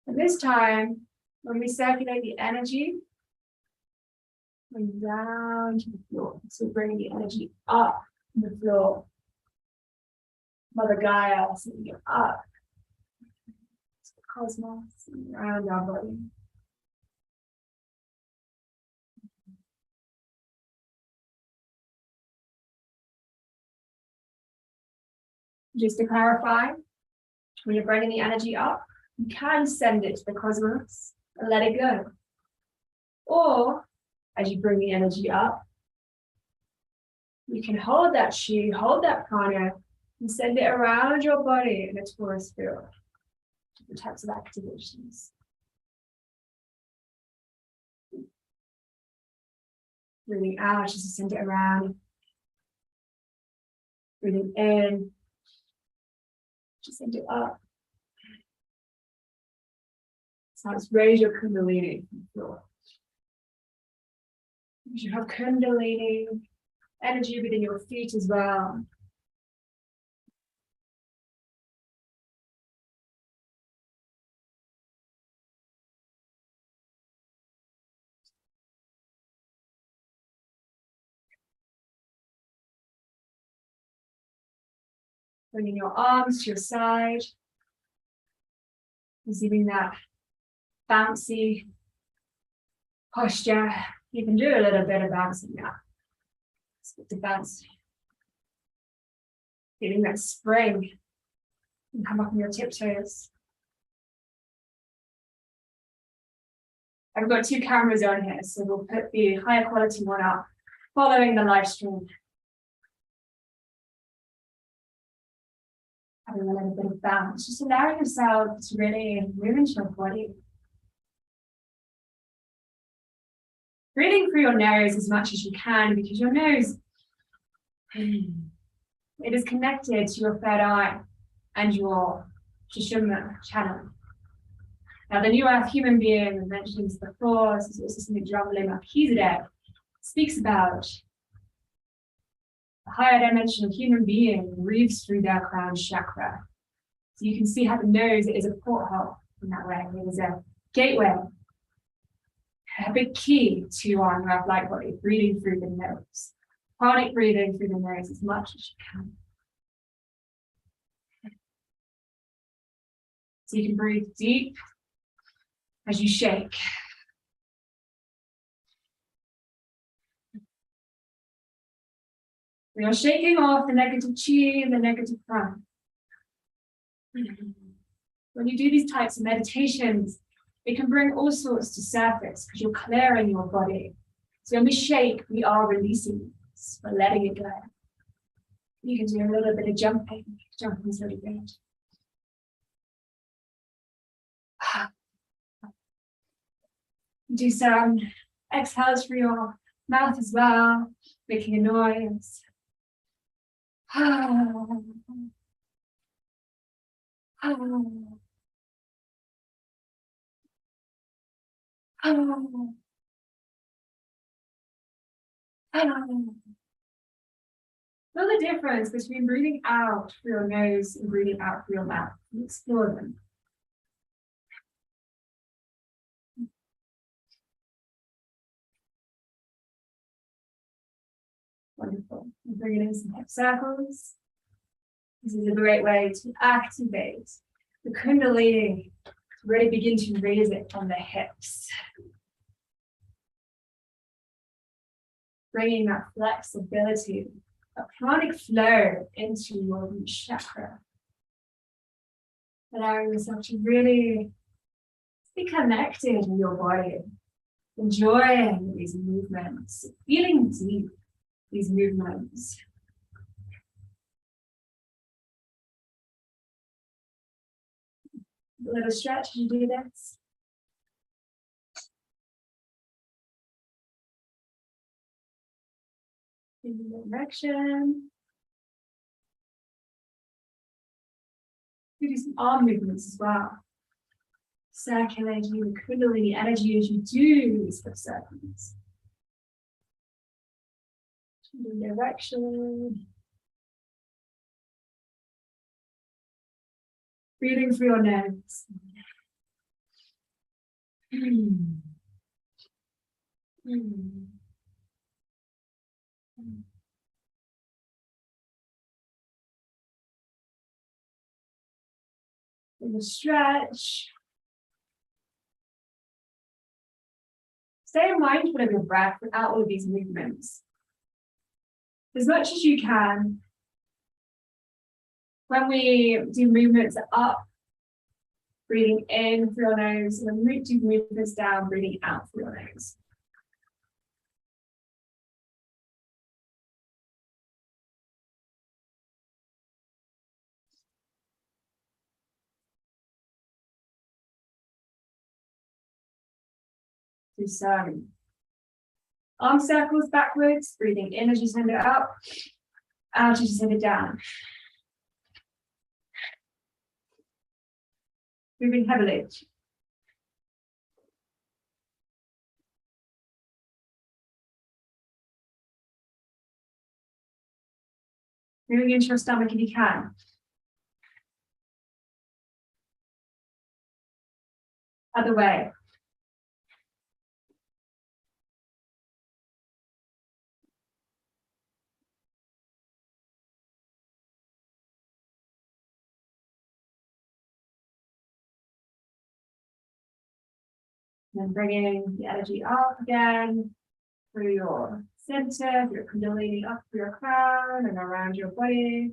[SPEAKER 1] And this time, when we circulate the energy, and down to the floor. So bringing the energy up from the floor. Mother Gaia, sending it up to the cosmos and around our body. Just to clarify, when you're bringing the energy up, you can send it to the cosmos and let it go. Or, as you bring the energy up, you can hold that chi, hold that prana, and send it around your body in a torus field. Different types of activations. Breathing out, just to send it around. Breathing in, just send it up. So let's raise your Kundalini from the floor. You should have Kundalini energy within your feet as well. Bringing your arms to your side, receiving that bouncy posture. You can do a little bit of bouncing now. Let's get to bounce. Feeling that spring. And come up on your tiptoes. I've got two cameras on here, so we'll put the higher quality one up, following the live stream. Having a little bit of bounce, just allowing yourself to really move into your body. Breathing through your nose as much as you can, because your nose, it is connected to your third eye and your Sushumna channel. Now, the New Earth human being, I mentioned this before, this is also something Dravali Melchizedek speaks about. A higher dimensional human being breathes through their crown chakra. So you can see how the nose is a porthole in that way. It is a gateway, a big key to our New Earth light body, breathing through the nose. Chronic breathing through the nose as much as you can. So you can breathe deep as you shake. We are shaking off the negative chi and the negative prana. When you do these types of meditations, it can bring all sorts to surface because you're clearing your body. So when we shake, we are releasing this, we're letting it go. You can do a little bit of jumping. Jumping is really good. Do some exhales through your mouth as well, making a noise. Know the difference between breathing out through your nose and breathing out through your mouth. Explore them. Wonderful. And bring it in some hip circles. This is a great way to activate the Kundalini, to really begin to raise it from the hips. Bringing that flexibility, a pranic flow into your root chakra. Allowing yourself to really be connected with your body, enjoying these movements, feeling deep these movements. A little stretch as you do this. In the direction. You do some arm movements as well. Circulating the Kundalini energy as you do these hip circles. In the direction. Breathing through your nose. In the stretch. Stay mindful of your breath without all of these movements. As much as you can. When we do movements up, breathing in through your nose, and when we do movements down, breathing out through your nose. Do some arm circles backwards, breathing in as you send it up, out as you send it down. Moving heavily. Moving into your stomach if you can. Other way. And then bringing the energy up again through your center, through your Kundalini, up through your crown and around your body.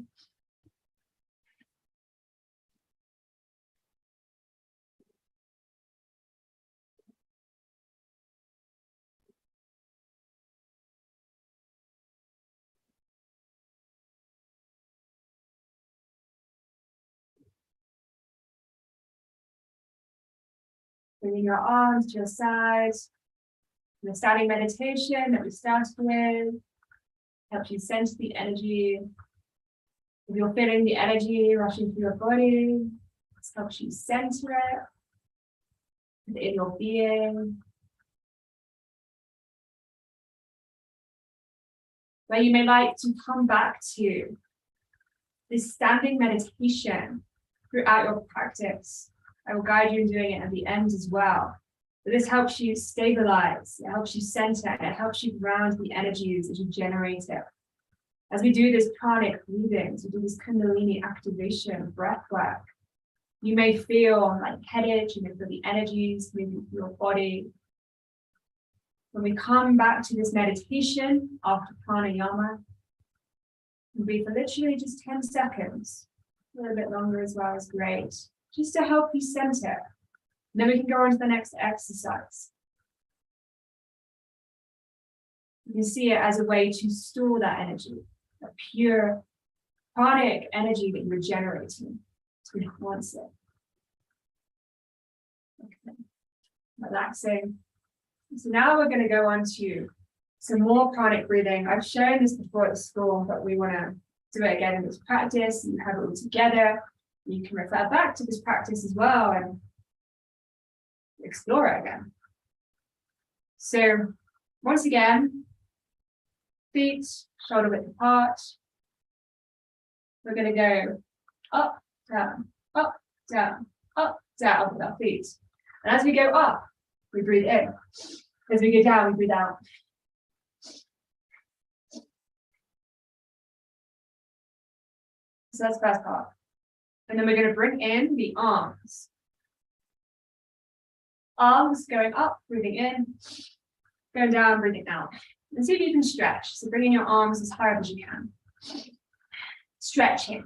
[SPEAKER 1] Bringing your arms to your sides. The standing meditation that we started with helps you sense the energy. If you're feeling the energy rushing through your body, this helps you center it within your being. Where you may like to come back to this standing meditation throughout your practice. I will guide you in doing it at the end as well. But this helps you stabilize, it helps you center, and it helps you ground the energies as you generate it. As we do this pranic breathing, as we do this Kundalini activation, breath work, you may feel like headed, you may feel the energies moving through your body. When we come back to this meditation after pranayama, we breathe for literally just 10 seconds. A little bit longer as well is great, just to help you center. And then we can go on to the next exercise. You can see it as a way to store that energy, a pure pranic energy that you're generating to enhance it. Okay. Relaxing. So now we're going to go on to some more pranic breathing. I've shown this before at the school, but we want to do it again in this practice. You have it all together. You can refer back to this practice as well and explore it again. So once again, feet shoulder width apart. We're going to go up, down, up, down, up, down with our feet. And as we go up, we breathe in. As we go down, we breathe out. So that's the first part. And then we're going to bring in the arms. Arms going up, breathing in, going down, breathing out. And see if you can stretch. So bringing your arms as high up as you can. Stretching.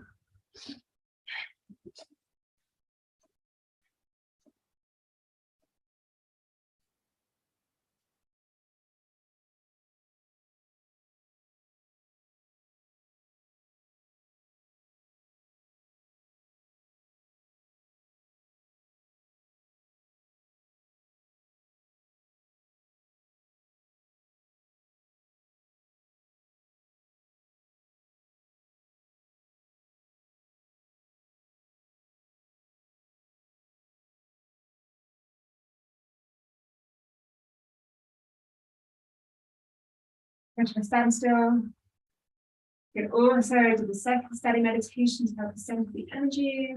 [SPEAKER 1] Go to a standstill. You can also do the second steady meditation to help center the energy.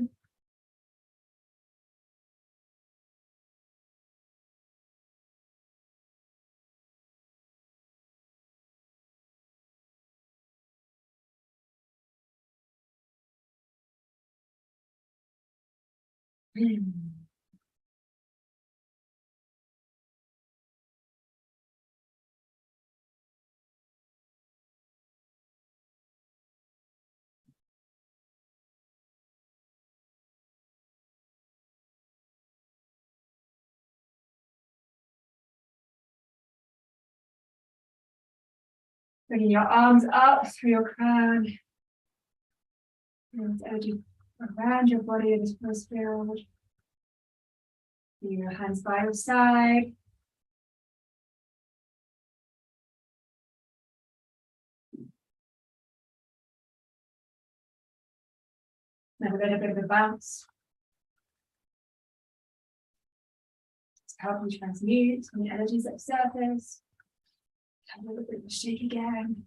[SPEAKER 1] Bringing your arms up through your crown. And energy around your body, this force field. Your hands by your side. Have a little bit of a bounce. It's helping transmute some energies that surface. Have a little bit of a shake again.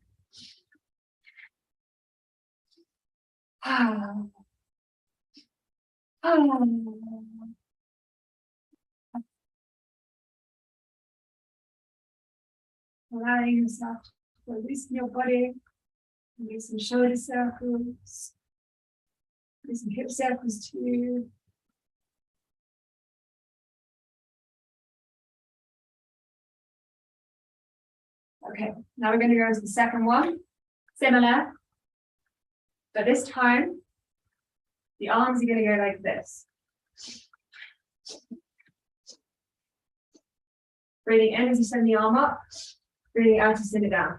[SPEAKER 1] Allowing yourself to loosen your body, make some shoulder circles, do some hip circles too. Okay, now we're going to go into the second one. Similar, but this time the arms are going to go like this. Breathing in as you send the arm up, breathing out to send it down.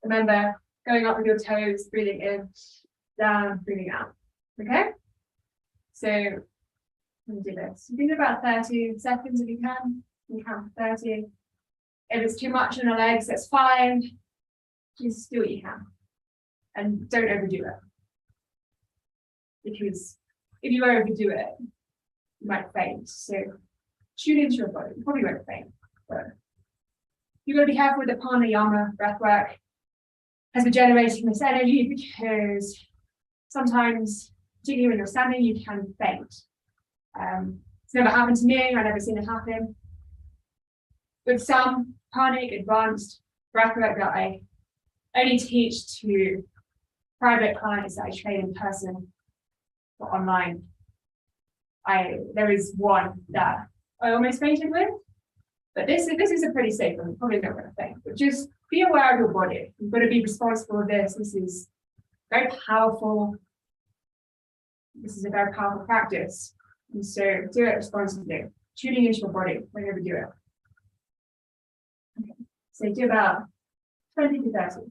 [SPEAKER 1] Remember, going up with your toes, breathing in, down, breathing out. Okay? So, let me do this. You can do about 30 seconds if you can. You count for 30. If it's too much on your legs, that's fine. Just do what you can. And don't overdo it. Because if you overdo it, you might faint. So tune into your body. You probably won't faint, but you've got to be careful with the pranayama breath work as we're generating this energy, because sometimes, particularly when you're standing, you can faint. It's never happened to me. I've never seen it happen. With some pranic advanced breath work that I only teach to private clients that I train in person or online, there is one that I almost fainted with, but this is a pretty safe one. Probably not going to faint, but just be aware of your body. You've got to be responsible for this. This is very powerful. This is a very powerful practice, and so do it responsibly. Tuning into your body whenever you do it. So do about 20 to 30.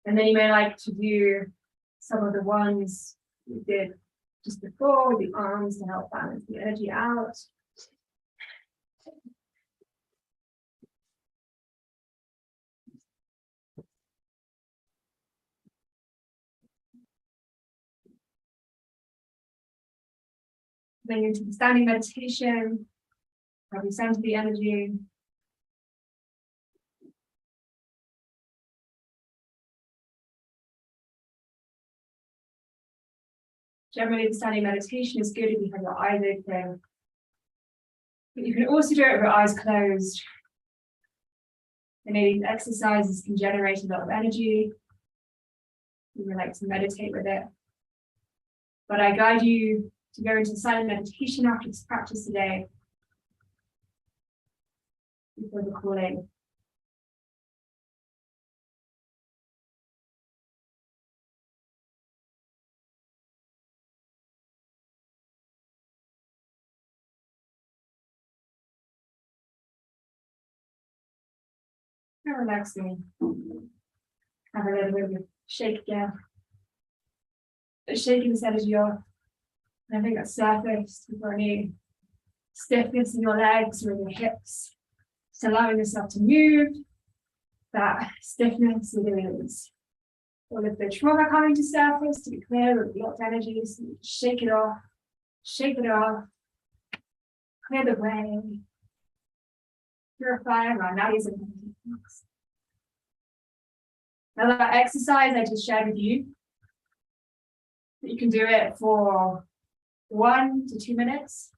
[SPEAKER 1] And then you may like to do some of the ones we did just before, the arms to help balance the energy out. Then into the standing meditation, how we center the energy. Generally, the standing meditation is good if you have your eyes open. But you can also do it with your eyes closed. And these exercises can generate a lot of energy. You would like to meditate with it. But I guide you to go into silent meditation after this practice today. Before the calling. Very relaxing. Have a little bit of a shake again. Shaking this energy off. And I think that's surfaced with any stiffness in your legs or in your hips. Just allowing yourself to move. That stiffness is all of the trauma coming to surface, to be clear with blocked energy. So shake it off, clear the way, purify our bodies and techniques. Now that exercise I just shared with you, you can do it for 1 to 2 minutes.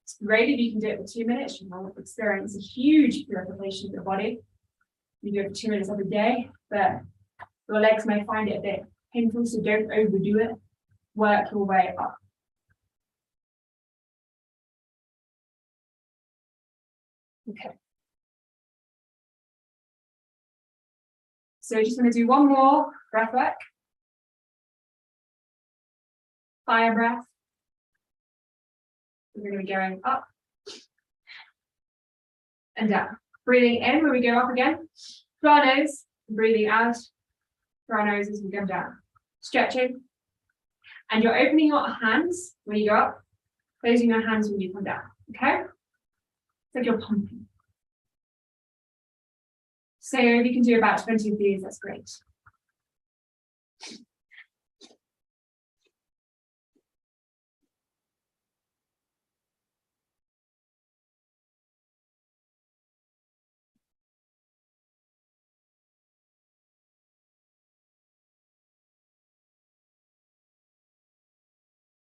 [SPEAKER 1] It's great if you can do it for 2 minutes. You will experience a huge purification of your body. You do it for 2 minutes every day, but your legs may find it a bit painful, so don't overdo it. Work your way up. Okay. So we're just going to do one more breath work. Fire breath. We're going to be going up and down. Breathing in when we go up again. Through our nose. Breathing out through our nose as we come down. Stretching. And you're opening your hands when you go up. Closing your hands when you come down. Okay? It's like you're pumping. So if you can do about 20 of these, that's great.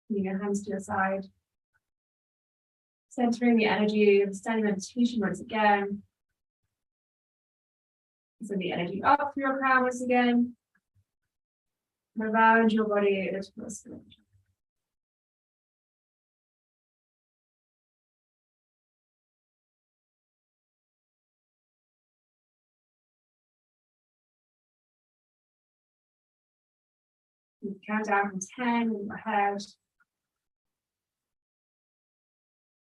[SPEAKER 1] Bring your hands to your side. Centering the energy of standing meditation once again. Send the energy up through your crown once again. And around your body as possible. You count down from 10 in your head.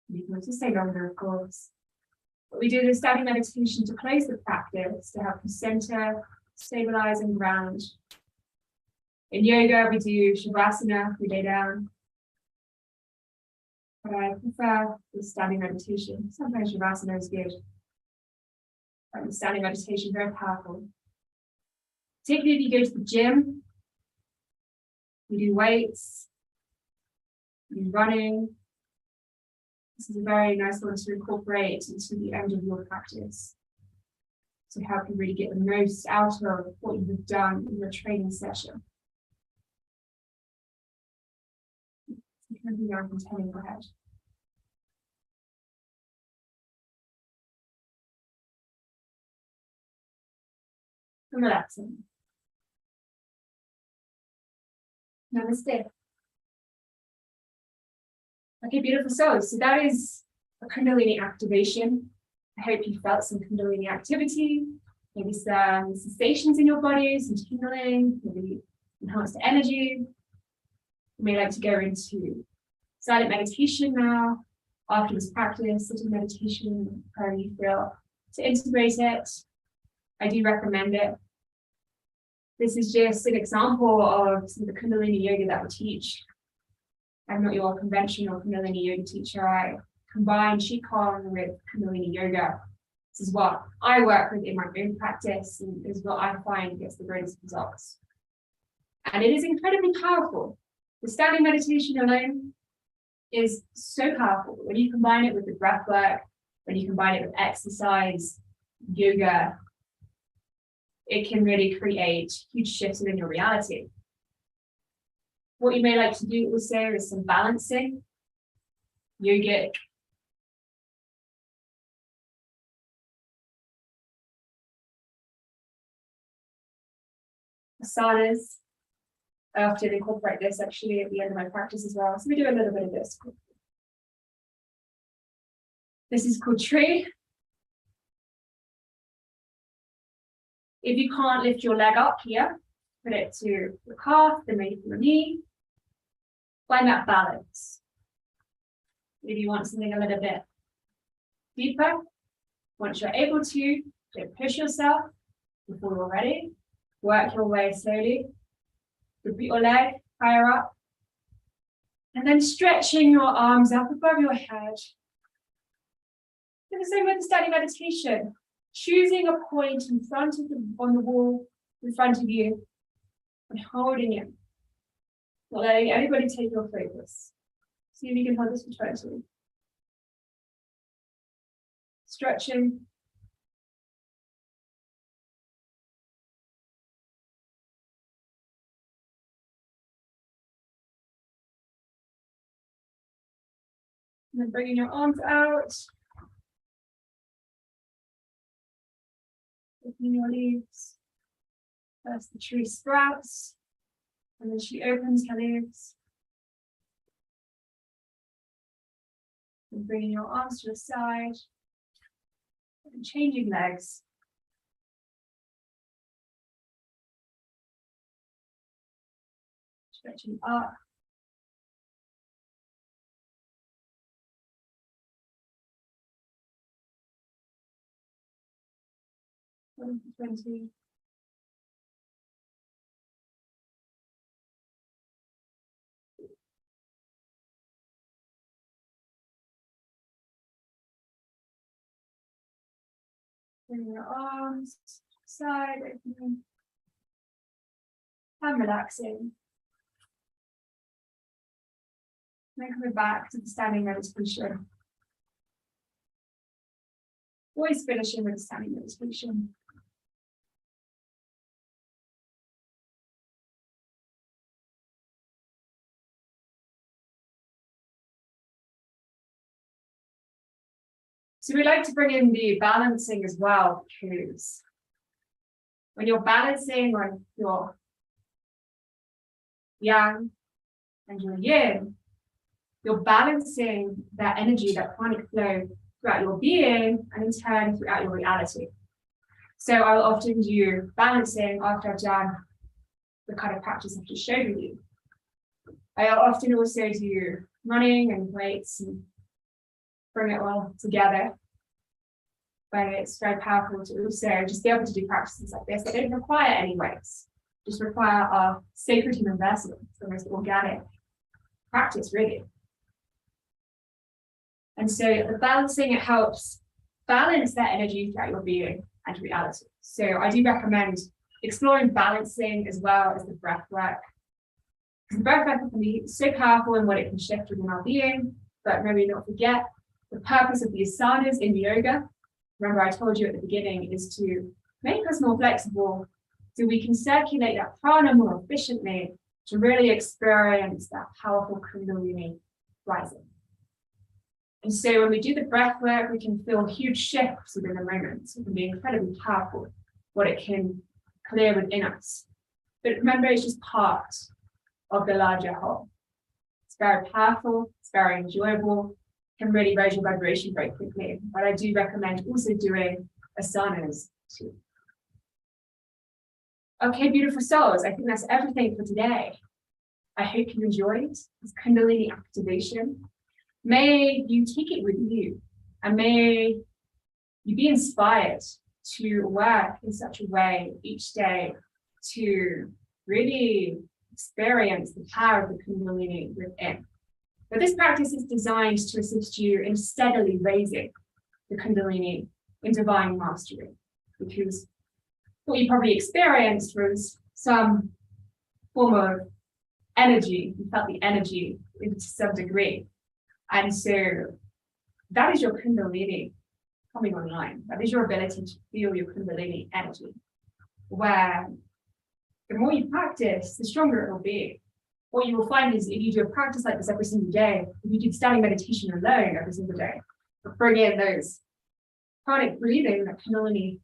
[SPEAKER 1] You can also stay longer, of course. But we do the standing meditation to close the practice to help you center, stabilize, and ground. In yoga, we do Shavasana, we lay down. But I prefer the standing meditation. Sometimes Shavasana is good. But the standing meditation, very powerful. Particularly if you go to the gym, you do weights, you do running. This is a very nice one to incorporate into the end of your practice to help you really get the most out of what you've done in your training session. You can be down from 10 in your head. And relaxing. Namaste. Okay, beautiful souls. So that is a Kundalini activation. I hope you felt some Kundalini activity, maybe some sensations in your body, some tingling, maybe enhanced energy. You may like to go into silent meditation now. After this practice, sitting meditation, however you feel, to integrate it. I do recommend it. This is just an example of some of the Kundalini yoga that we teach. I'm not your conventional Kundalini yoga teacher. I combine Qigong with Kundalini yoga. This is what I work with in my own practice and is what I find gets the greatest results. And it is incredibly powerful. The standing meditation alone is so powerful. When you combine it with the breath work, when you combine it with exercise, yoga, it can really create huge shifts within your reality. What you may like to do also is some balancing, yogic asanas. I often incorporate this actually at the end of my practice as well. So we do a little bit of this. This is called tree. If you can't lift your leg up here, put it to your calf, then maybe your knee. Find that balance. If you want something a little bit deeper, once you're able to, don't push yourself before you're ready. Work your way slowly. Put your leg higher up. And then stretching your arms up above your head. Do the same with the standing meditation. Choosing a point in front of on the wall in front of you and holding it. Not letting anybody take your focus. See if you can hold this for 20. Stretching. And then bringing your arms out. Opening your leaves. First the tree sprouts, and then she opens her leaves. And bringing your arms to the side. And changing legs. Stretching up. One for 20. Bring your arms side, opening and relaxing. Then coming back to the standing meditation. Always finishing with standing meditation. So we like to bring in the balancing as well, because when you're balancing on your yang and your yin, you're balancing that energy, that pranic flow throughout your being and in turn throughout your reality. So I'll often do balancing after I've done the kind of practice I've just showed you. I'll often also do running and weights and bring it all together. But it's very powerful to also just be able to do practices like this that don't require any weights, just require our sacred human vessel, the most organic practice, really. And so the balancing, it helps balance that energy throughout your being and reality. So I do recommend exploring balancing as well as the breath work. Because the breath work can be so powerful in what it can shift within our being, but maybe not forget the purpose of the asanas in yoga. Remember, I told you at the beginning is to make us more flexible so we can circulate that prana more efficiently to really experience that powerful Kundalini rising. And so when we do the breath work, we can feel huge shifts within the moment. It can be incredibly powerful, what it can clear within us. But remember, it's just part of the larger whole. It's very powerful, it's very enjoyable, can really raise your vibration very quickly. But I do recommend also doing asanas too. Okay, beautiful souls, I think that's everything for today. I hope you enjoyed this Kundalini activation. May you take it with you, and may you be inspired to work in such a way each day to really experience the power of the Kundalini within. But this practice is designed to assist you in steadily raising the Kundalini in divine mastery, because what you probably experienced was some form of energy. You felt the energy to some degree. And so that is your Kundalini coming online. That is your ability to feel your Kundalini energy, where the more you practice, the stronger it will be. What you will find is if you do a practice like this every single day, if you do standing meditation alone every single day, bring in those chronic breathing, that Kundalini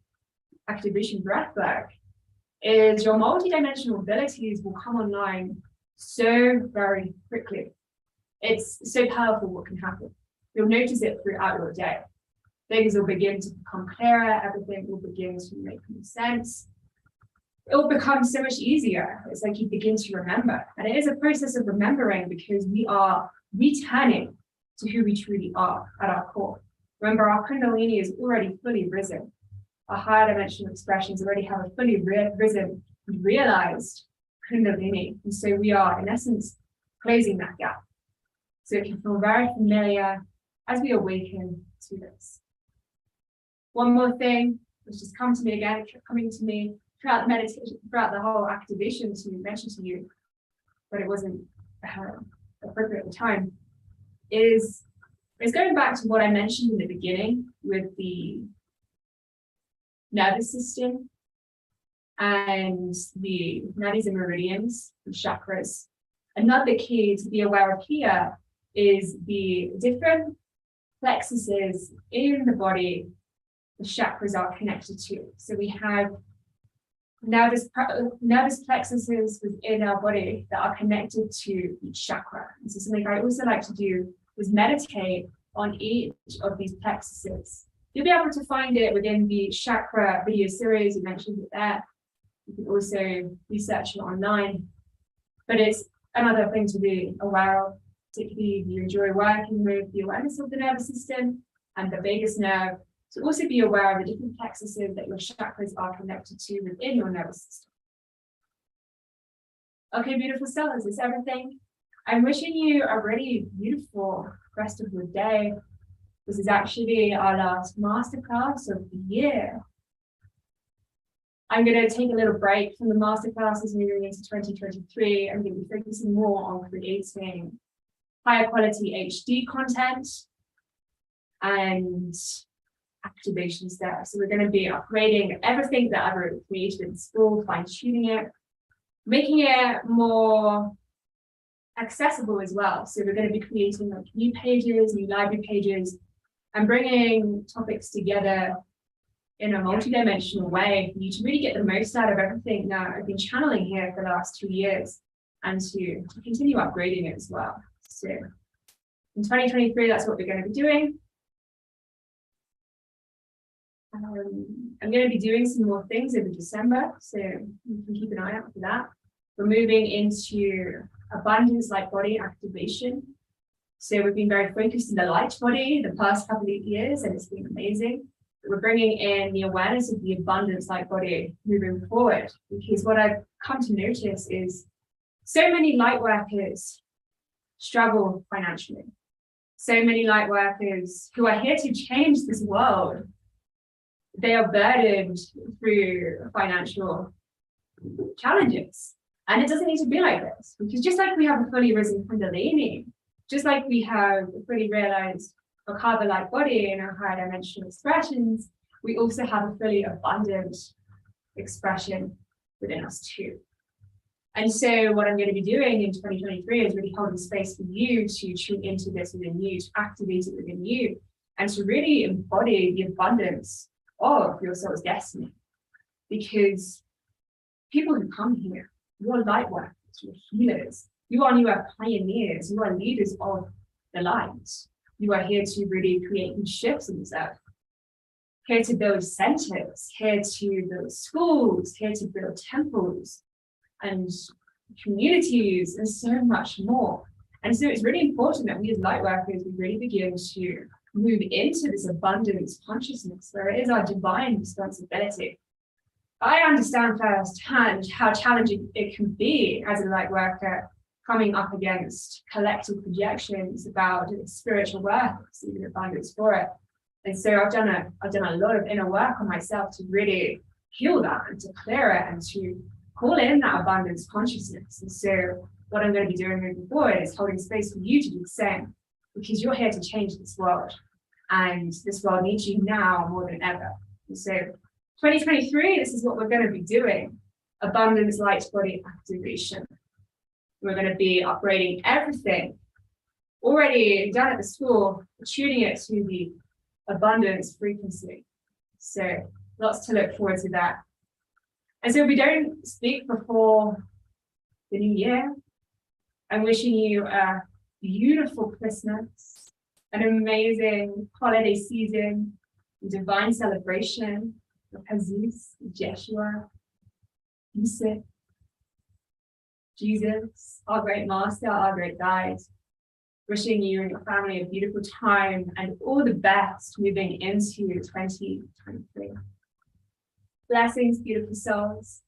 [SPEAKER 1] activation breath work, is your multidimensional abilities will come online so very quickly. It's so powerful what can happen. You'll notice it throughout your day. Things will begin to become clearer, everything will begin to make more sense. It will become so much easier. It's like you begin to remember. And it is a process of remembering, because we are returning to who we truly are at our core. Remember, our Kundalini is already fully risen. Our higher dimensional expressions already have a fully risen and realized Kundalini. And so we are, in essence, closing that gap. So it can feel very familiar as we awaken to this. One more thing, which just come to me again, it kept coming to me throughout the meditation, throughout the whole activation to mention to you, but it wasn't appropriate at the time, is going back to what I mentioned in the beginning with the nervous system and the nadis and meridians, the chakras. Another key to be aware of here is the different plexuses in the body the chakras are connected to. So we have nervous plexuses within our body that are connected to each chakra. And so something I also like to do is meditate on each of these plexuses. You'll be able to find it within the chakra video series, you mentioned it there. You can also research it online. But it's another thing to be aware of, particularly if you enjoy working with the awareness of the nervous system and the vagus nerve, to also be aware of the different plexuses that your chakras are connected to within your nervous system. Okay, beautiful souls, that's everything. I'm wishing you a really beautiful rest of your day. This is actually our last masterclass of the year. I'm going to take a little break from the masterclasses moving into 2023. I'm going to be focusing more on creating higher quality HD content and activations there. So we're going to be upgrading everything that I've already created in school, fine-tuning it, making it more accessible as well. So we're going to be creating like new pages, new library pages, and bringing topics together in a multi-dimensional way for you to really get the most out of everything that I've been channeling here for the last 2 years, and to continue upgrading it as well. So in 2023, that's what we're going to be doing. I'm going to be doing some more things over December, so you can keep an eye out for that. We're moving into abundance light body activation. So we've been very focused in the light body the past couple of years, and it's been amazing. We're bringing in the awareness of the abundance light body moving forward, because what I've come to notice is so many light workers struggle financially. So many light workers who are here to change this world, they are burdened through financial challenges. And it doesn't need to be like this, because just like we have a fully risen Kundalini, just like we have a fully realized Akava light body in our higher dimensional expressions, we also have a fully abundant expression within us too. And so what I'm going to be doing in 2023 is really holding space for you to tune into this within you, to activate it within you, and to really embody the abundance of your soul's destiny. Because people who come here, you're light workers, you're healers, You are pioneers, you are leaders of the light. You are here to really create these shifts in this earth. Here to build centers, here to build schools, here to build temples and communities and so much more. And so it's really important that we as light workers, we really begin to move into this abundance consciousness where it is our divine responsibility. I understand firsthand how challenging it can be as a light worker coming up against collective projections about spiritual work, even abundance for it. And so I've done a lot of inner work on myself to really heal that and to clear it and to call in that abundance consciousness. And so what I'm going to be doing moving forward is holding space for you to do the same, because you're here to change this world, and this world needs you now more than ever. And so 2023, this is what we're going to be doing: abundance light body activation. We're going to be upgrading everything already done at the school, tuning it to the abundance frequency. So lots to look forward to that. And so if we don't speak before the new year, I'm wishing you a beautiful Christmas, an amazing holiday season, a divine celebration of Jesus, Jeshua, Yusuf, Jesus, our great master, our great guide. Wishing you and your family a beautiful time and all the best moving into 2023. Blessings, beautiful souls.